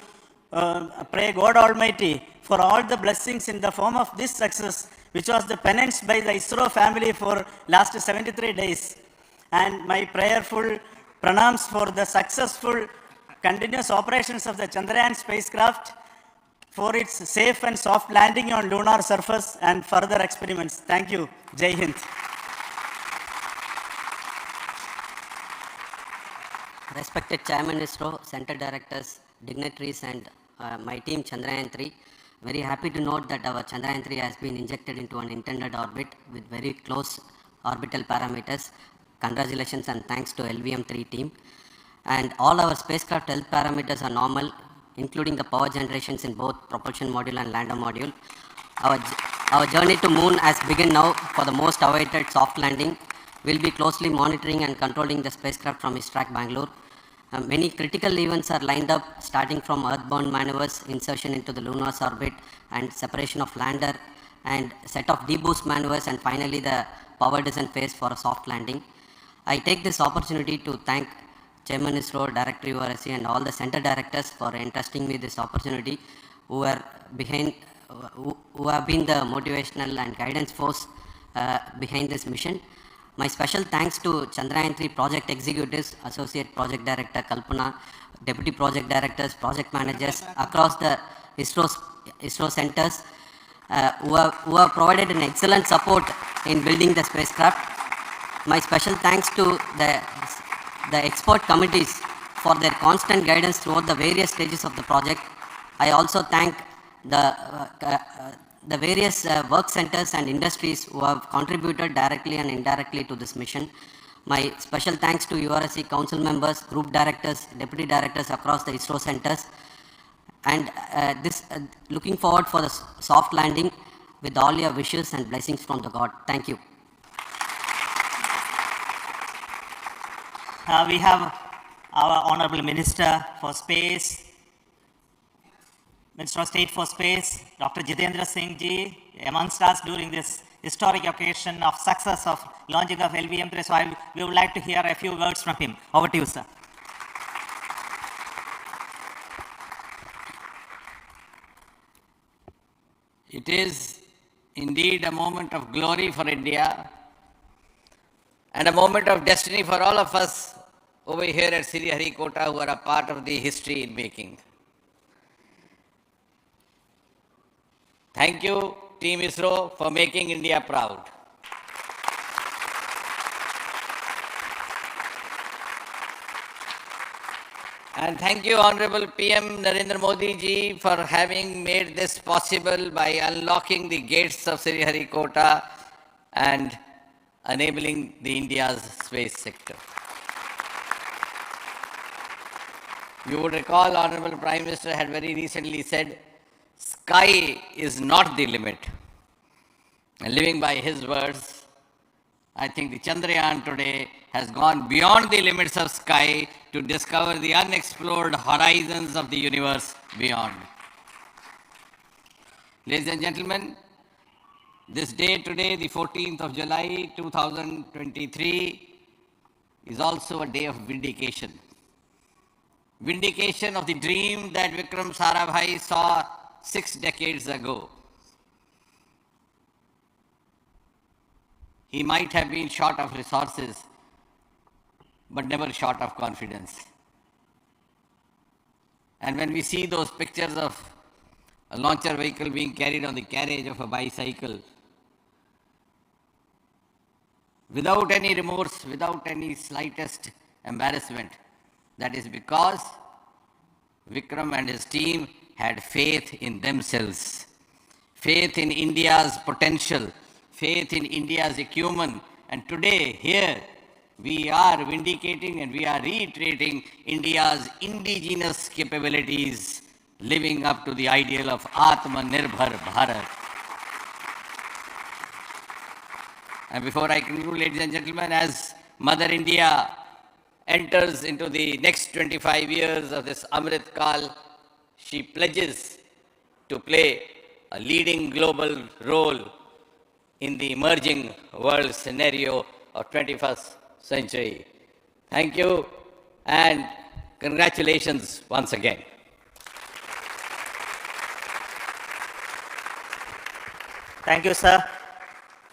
S9: pray God Almighty for all the blessings in the form of this success, which was the penance by the ISRO family for last 73 days. And my prayerful pranams for the successful continuous operations of the Chandrayaan spacecraft, for its safe and soft landing on lunar surface and further experiments. Thank you. Jai Hind.
S14: Respected Chairman ISRO, Center Directors, dignitaries and my team Chandrayaan-3, very happy to note that our Chandrayaan-3 has been injected into an intended orbit with very close orbital parameters. Congratulations and thanks to LVM3 team. And all our spacecraft health parameters are normal, including the power generations in both propulsion module and lander module. Our journey to moon has begun now for the most awaited soft landing. We'll be closely monitoring and controlling the spacecraft from ISTRAC Bangalore. Many critical events are lined up, starting from earthbound maneuvers, insertion into the lunar orbit, and separation of lander, and set of deboost maneuvers, and finally the power descent phase for a soft landing. I take this opportunity to thank Chairman ISRO, Director URSC, and all the center directors for entrusting me this opportunity, who have been the motivational and guidance force behind this mission. My special thanks to Chandrayaan-3 project executives, Associate Project Director Kalpana, Deputy Project Directors, Project Managers across the ISRO centers who have provided an excellent support in building the spacecraft. My special thanks to the expert committees for their constant guidance throughout the various stages of the project. I also thank the various work centers and industries who have contributed directly and indirectly to this mission. My special thanks to URSC council members, group directors, deputy directors across the ISRO centers, and looking forward for the soft landing with all your wishes and blessings from the God. Thank you.
S13: We have our Honorable Minister for Space, Minister of State for Space, Dr. Jitendra Singh ji, amongst us during this historic occasion of success of launching of LVM3. So we would like to hear a few words from him. Over to you, sir.
S15: It is indeed a moment of glory for India and a moment of destiny for all of us over here at Sriharikota who are a part of the history in making. Thank you, Team ISRO, for making India proud. And thank you, Honorable PM Narendra Modi ji, for having made this possible by unlocking the gates of Sriharikota and enabling the India's space sector. You would recall, Honorable Prime Minister had very recently said, sky is not the limit. And living by his words, I think the Chandrayaan today has gone beyond the limits of sky to discover the unexplored horizons of the universe beyond. Ladies and gentlemen, this day today, the 14th of July 2023, is also a day of vindication. Vindication of the dream that Vikram Sarabhai saw 6 decades ago. He might have been short of resources, but never short of confidence. And when we see those pictures of a launcher vehicle being carried on the carriage of a bicycle, without any remorse, without any slightest embarrassment, that is because Vikram and his team had faith in themselves, faith in India's potential, faith in India's acumen. And today, here, we are vindicating and we are reiterating India's indigenous capabilities, living up to the ideal of Atmanirbhar Bharat. And before I conclude, ladies and gentlemen, as Mother India enters into the next 25 years of this Amrit Kal, she pledges to play a leading global role in the emerging world scenario of 21st century. Thank you and congratulations once again.
S13: Thank you, sir.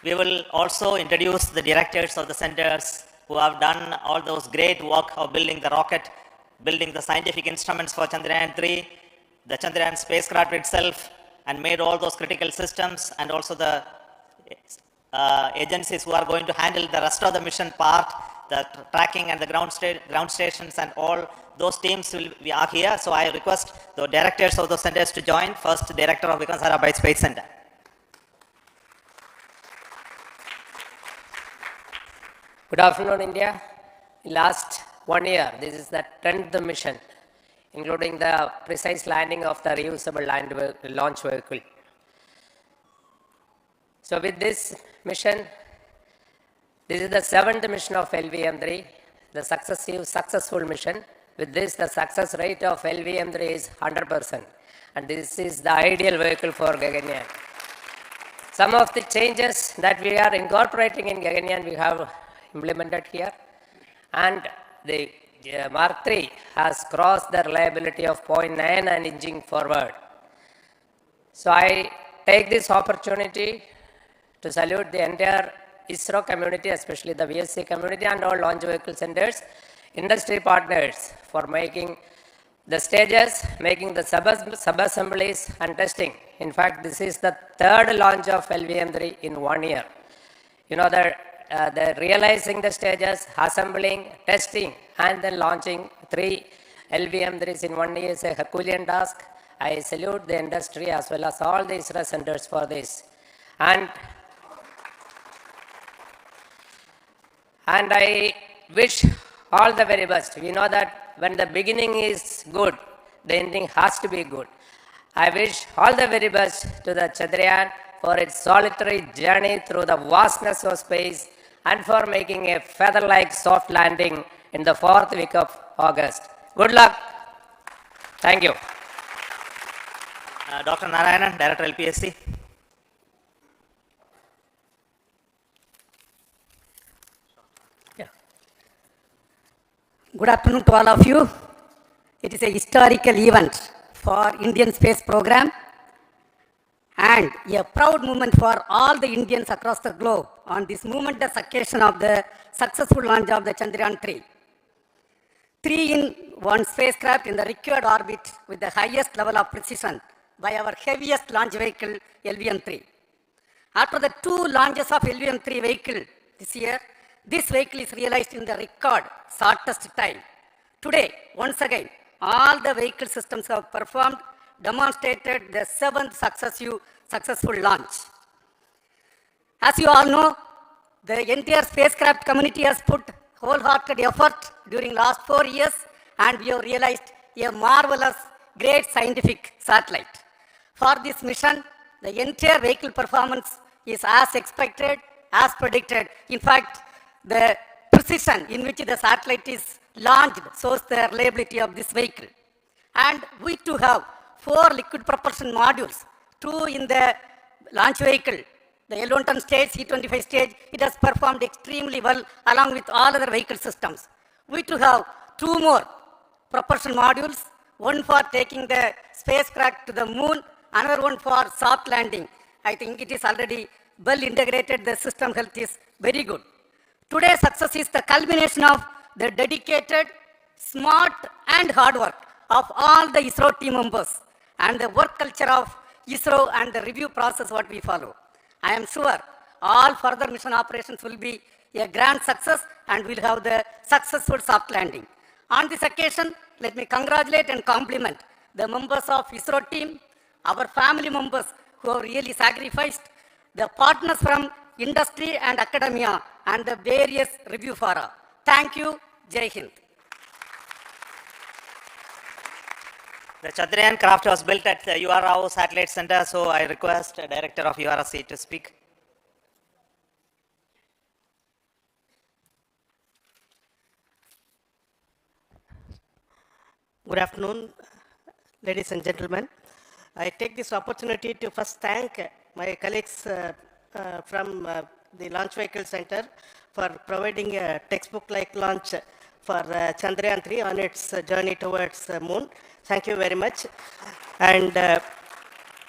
S13: We will also introduce the directors of the centers who have done all those great work of building the rocket, building the scientific instruments for Chandrayaan-3, the Chandrayaan spacecraft itself, and made all those critical systems, and also the agencies who are going to handle the rest of the mission part, the tracking and the ground stations, and all those teams are here. So I request the directors of those centers to join. First, Director of Vikram Sarabhai Space Center.
S16: Good afternoon, India. Last 1 year, this is the 10th mission, including the precise landing of the reusable launch vehicle. So with this mission, this is the 7th mission of LVM3, the successful mission. With this, the success rate of LVM3 is 100%. And this is the ideal vehicle for Gaganyaan. Some of the changes that we are incorporating in Gaganyaan, we have implemented here, and the Mark III has crossed the reliability of 0.9 and inching forward. So I take this opportunity to salute the entire ISRO community, especially the VSC community and all launch vehicle centers, industry partners for making the stages, making the sub-assemblies and testing. In fact, this is the 3rd launch of LVM3 in 1 year. You know that the realizing the stages, assembling, testing, and then launching 3 LVM3s in 1 year is a Herculean task. I salute the industry as well as all the ISRO centers for this. And I wish all the very best. We know that when the beginning is good, the ending has to be good. I wish all the very best to the Chandrayaan for its solitary journey through the vastness of space and for making a feather-like soft landing in the 4th week of August. Good luck. Thank you.
S13: Dr. Narayanan, Director LPSC.
S17: Good afternoon to all of you. It is a historical event for Indian space program and a proud moment for all the Indians across the globe on this momentous occasion of the successful launch of the Chandrayaan-3. 3-in-1 spacecraft in the required orbit with the highest level of precision by our heaviest launch vehicle, LVM3. After the 2 launches of LVM3 vehicle this year, this vehicle is realized in the record shortest time. Today, once again, all the vehicle systems have performed, demonstrated the 7th successful launch. As you all know, the entire spacecraft community has put wholehearted effort during last 4 years, and we have realized a marvelous, great scientific satellite. For this mission, the entire vehicle performance is as expected, as predicted. In fact, the precision in which the satellite is launched shows the reliability of this vehicle. And we too have 4 liquid propulsion modules, 2 in the launch vehicle. The L110 stage, C25 stage, it has performed extremely well along with all other vehicle systems. We too have 2 more propulsion modules, one for taking the spacecraft to the moon, another one for soft landing. I think it is already well integrated, the system health is very good. Today's success is the culmination of the dedicated, smart and hard work of all the ISRO team members and the work culture of ISRO and the review process what we follow. I am sure all further mission operations will be a grand success and we'll have the successful soft landing. On this occasion, let me congratulate and compliment the members of ISRO team, our family members who have really sacrificed, the partners from industry and academia, and the various review fora. Thank you. Jai Hind.
S13: The Chandrayaan craft was built at the UR Rao Satellite Center, so I request the Director of URSC to speak.
S18: Good afternoon, ladies and gentlemen. I take this opportunity to first thank my colleagues from the Launch Vehicle Center for providing a textbook-like launch for Chandrayaan-3 on its journey towards moon. Thank you very much. And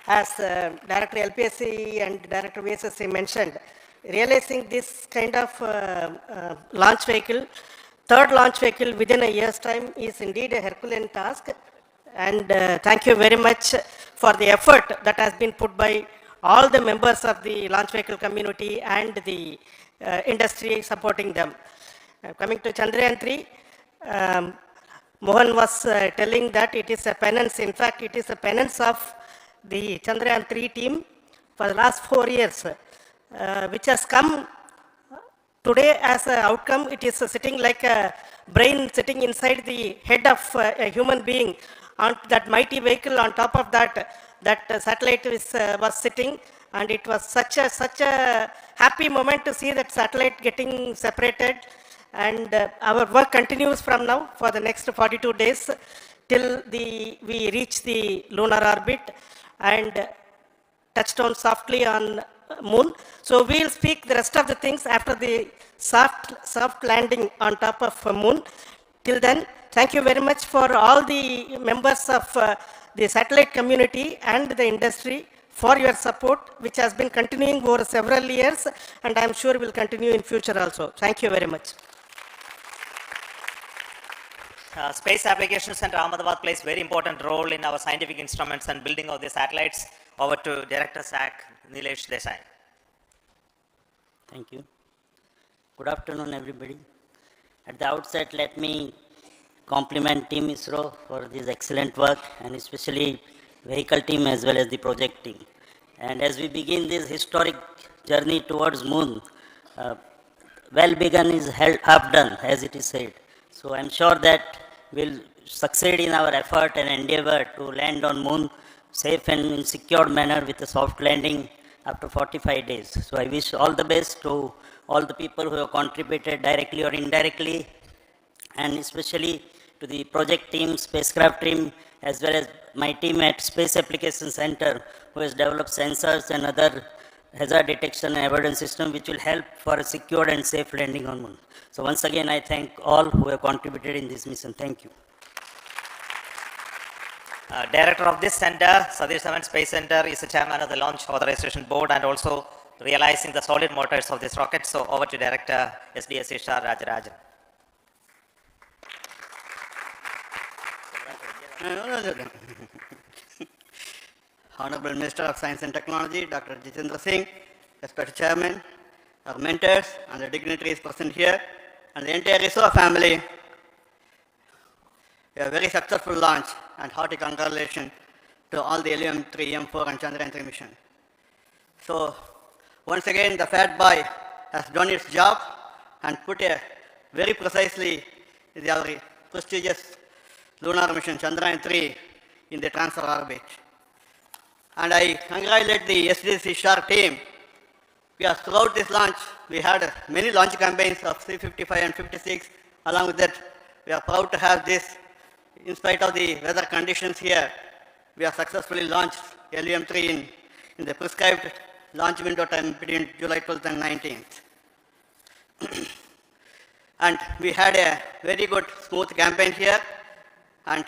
S18: as Director LPSC and Director VSSC mentioned, realizing this kind of launch vehicle, 3rd launch vehicle within a year's time is indeed a Herculean task. And thank you very much for the effort that has been put by all the members of the launch vehicle community and the industry supporting them. Coming to Chandrayaan-3, Mohan was telling that it is a penance. In fact, it is a penance of the Chandrayaan-3 team for the last 4 years, which has come today as an outcome. It is sitting like a brain sitting inside the head of a human being on that mighty vehicle. On top of that, that satellite was sitting, and it was such a happy moment to see that satellite getting separated. And our work continues from now for the next 42 days till we reach the lunar orbit and touch down softly on moon. So we'll speak the rest of the things after the soft landing on top of moon. Till then, thank you very much for all the members of the satellite community and the industry for your support, which has been continuing over several years, and I'm sure will continue in future also. Thank you very much.
S13: Space Application Center Ahmedabad plays very important role in our scientific instruments and building of the satellites. Over to Director SAC, Nilesh Desai.
S19: Thank you. Good afternoon, everybody. At the outset, let me compliment Team ISRO for this excellent work, and especially vehicle team as well as the project team. And as we begin this historic journey towards moon, well begun is half done, as it is said. So I'm sure that we'll succeed in our effort and endeavor to land on moon safe and in secure manner with a soft landing after 45 days. So I wish all the best to all the people who have contributed directly or indirectly, and especially to the project team, spacecraft team, as well as my team at Space Application Center, who has developed sensors and other hazard detection and avoidance system which will help for a secure and safe landing on moon. So once again, I thank all who have contributed in this mission. Thank you.
S13: Director of this center, Satish Dhawan Space Center, is the chairman of the Launch Authorization Board and also realizing the solid motors of this rocket. So over to Director SDSC SHAR Rajarajan.
S20: Honorable Minister of Science and Technology, Dr. Jitendra Singh, respected Chairman, our mentors and the dignitaries present here, and the entire ISRO family, a very successful launch and hearty congratulations to all the LVM3-M4 and Chandrayaan-3 mission. So, once again, the fat boy has done its job and put a very precisely our prestigious lunar mission Chandrayaan-3 in the transfer orbit. And I congratulate the SDSC SHAR team, because throughout this launch, we had many launch campaigns of C-55 and 56. Along with that, we are proud to have this. In spite of the weather conditions here, we have successfully launched LVM3 in the prescribed launch window time between July 12th and 19th. And we had a very good, smooth campaign here, and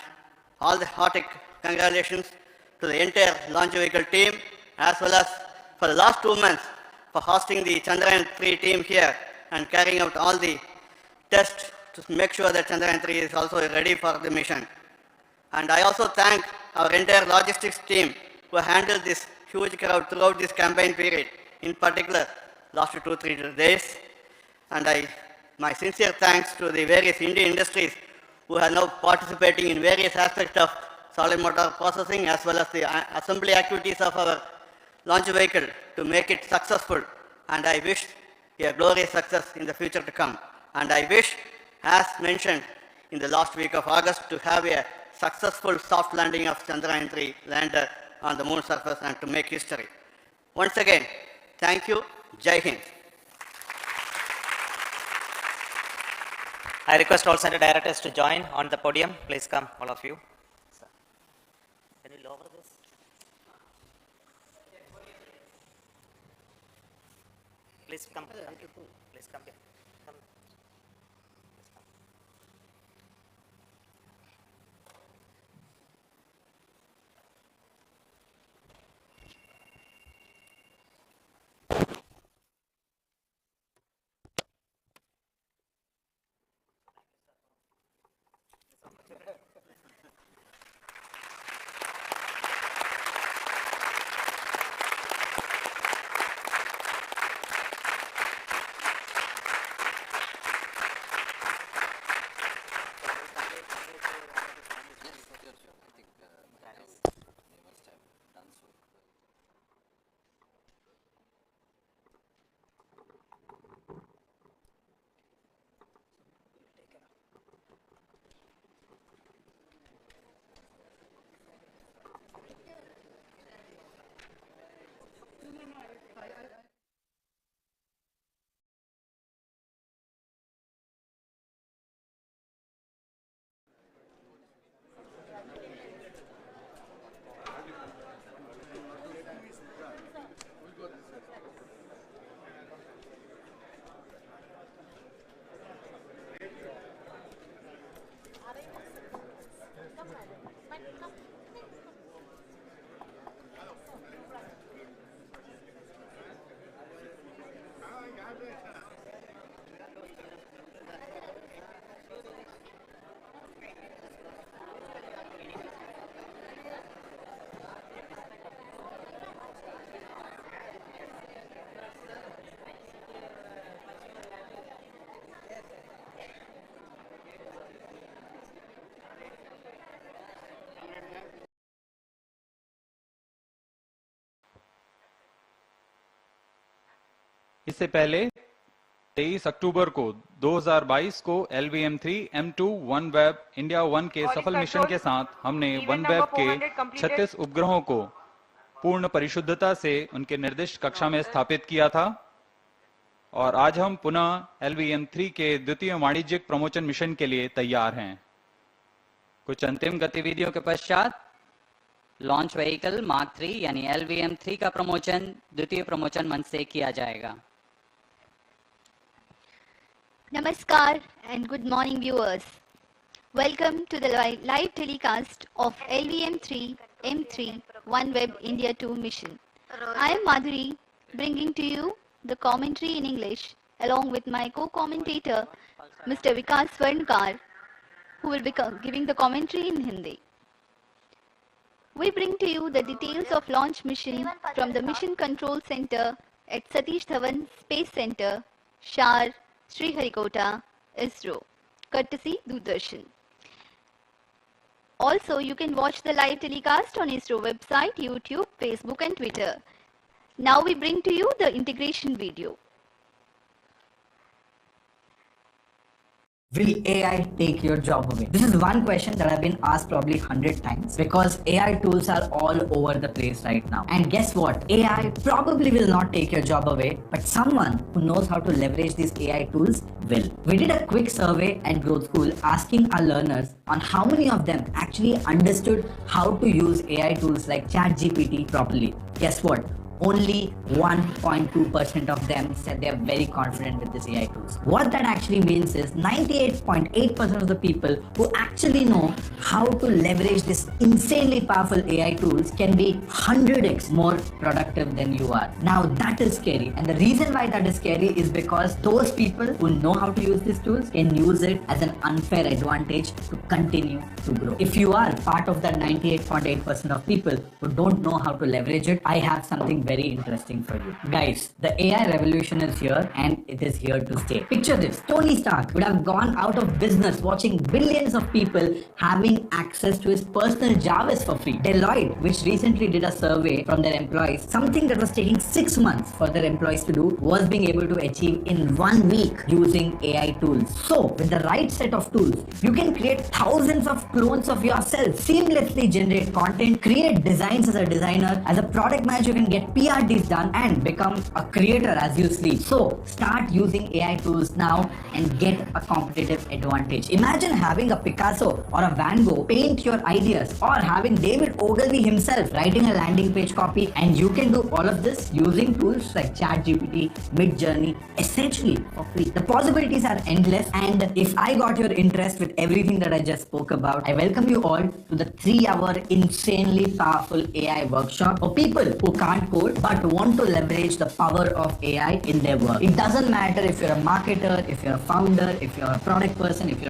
S20: all the hearty congratulations to the entire launch vehicle team, as well as for the last 2 months for hosting the Chandrayaan-3 team here and carrying out all the tests to make sure that Chandrayaan-3 is also ready for the mission. And I also thank our entire logistics team who handled this huge crowd throughout this campaign period, in particular last 2-3 days. And my sincere thanks to the various Indian industries who are now participating in various aspects of solid motor processing as well as the assembly activities of our launch vehicle to make it successful. And I wish a glorious success in the future to come. And I wish, as mentioned in the last week of August, to have a successful soft landing of Chandrayaan-3 lander on the moon surface and to make history. Once again, thank you. Jai Hind.
S13: I request all center directors to join on the podium. Please come, all of you. Can you lower this? Please come. Please come here. Come.
S4: इससे पहले 23 अक्टूबर को 2022 को LVM3-M2 OneWeb India 1 के सफल mission के साथ हमने OneWeb के 36 उपग्रहों को पूर्ण परिशुद्धता से उनके निर्दिष्ट कक्षा में स्थापित किया था और आज हम पुनः LVM3 के द्वितीय वाणिज्यिक प्रमोचन मिशन के लिए तैयार हैं।
S6: कुछ अंतिम गतिविधियों के पश्चात लॉन्च व्हीकल मार्क 3 यानी LVM3 का प्रमोचन द्वितीय प्रमोचन मंच से किया जाएगा।
S2: Namaskar and good morning viewers. Welcome to the live telecast of LVM3-M3 OneWeb India 2 mission. I am Madhuri, bringing to you the commentary in English along with my co-commentator Mr. Vikas Swarnkar, who will be giving the commentary in Hindi. We bring to you the details of launch mission from the Mission Control Center at Satish Dhawan Space Center, SHAR, Sriharikota, ISRO, courtesy Doordarshan. Also, you can watch the live telecast on ISRO website, YouTube, Facebook and Twitter. Now we bring to you the integration video.
S21: Will AI take your job away? This is one question that I've been asked probably 100 times because AI tools are all over the place right now. And guess what? AI probably will not take your job away, but someone who knows how to leverage these AI tools will. We did a quick survey at Growth School asking our learners on how many of them actually understood how to use AI tools like ChatGPT properly. Guess what? Only 1.2% of them said they are very confident with these AI tools. What that actually means is 98.8% of the people who actually know how to leverage this insanely powerful AI tools can be 100x more productive than you are. Now that is scary, and the reason why that is scary is because those people who know how to use these tools can use it as an unfair advantage to continue to grow. If you are part of that 98.8% of people who don't know how to leverage it, I have something very interesting for you. Guys, the AI revolution is here and it is here to stay. Picture this, Tony Stark would have gone out of business watching billions of people having access to his personal Jarvis for free. Deloitte, which recently did a survey from their employees, something that was taking 6 months for their employees to do was being able to achieve in 1 week using AI tools. So, with the right set of tools, you can create thousands of clones of yourself, seamlessly generate content, create designs as a designer, as a product manager you can get PRDs done and become a creator as you sleep. So start using AI tools now and get a competitive advantage. Imagine having a Picasso or a Van Gogh paint your ideas, or having David Ogilvy himself writing a landing page copy, and you can do all of this using tools like ChatGPT, Midjourney, essentially for free. The possibilities are endless, and if I got your interest with everything that I just spoke about, I welcome you all to the 3-hour insanely powerful AI workshop for people who can't code but want to leverage the power of AI in their work. It doesn't matter if you're a marketer, if you're a founder, if you're a product person, if you're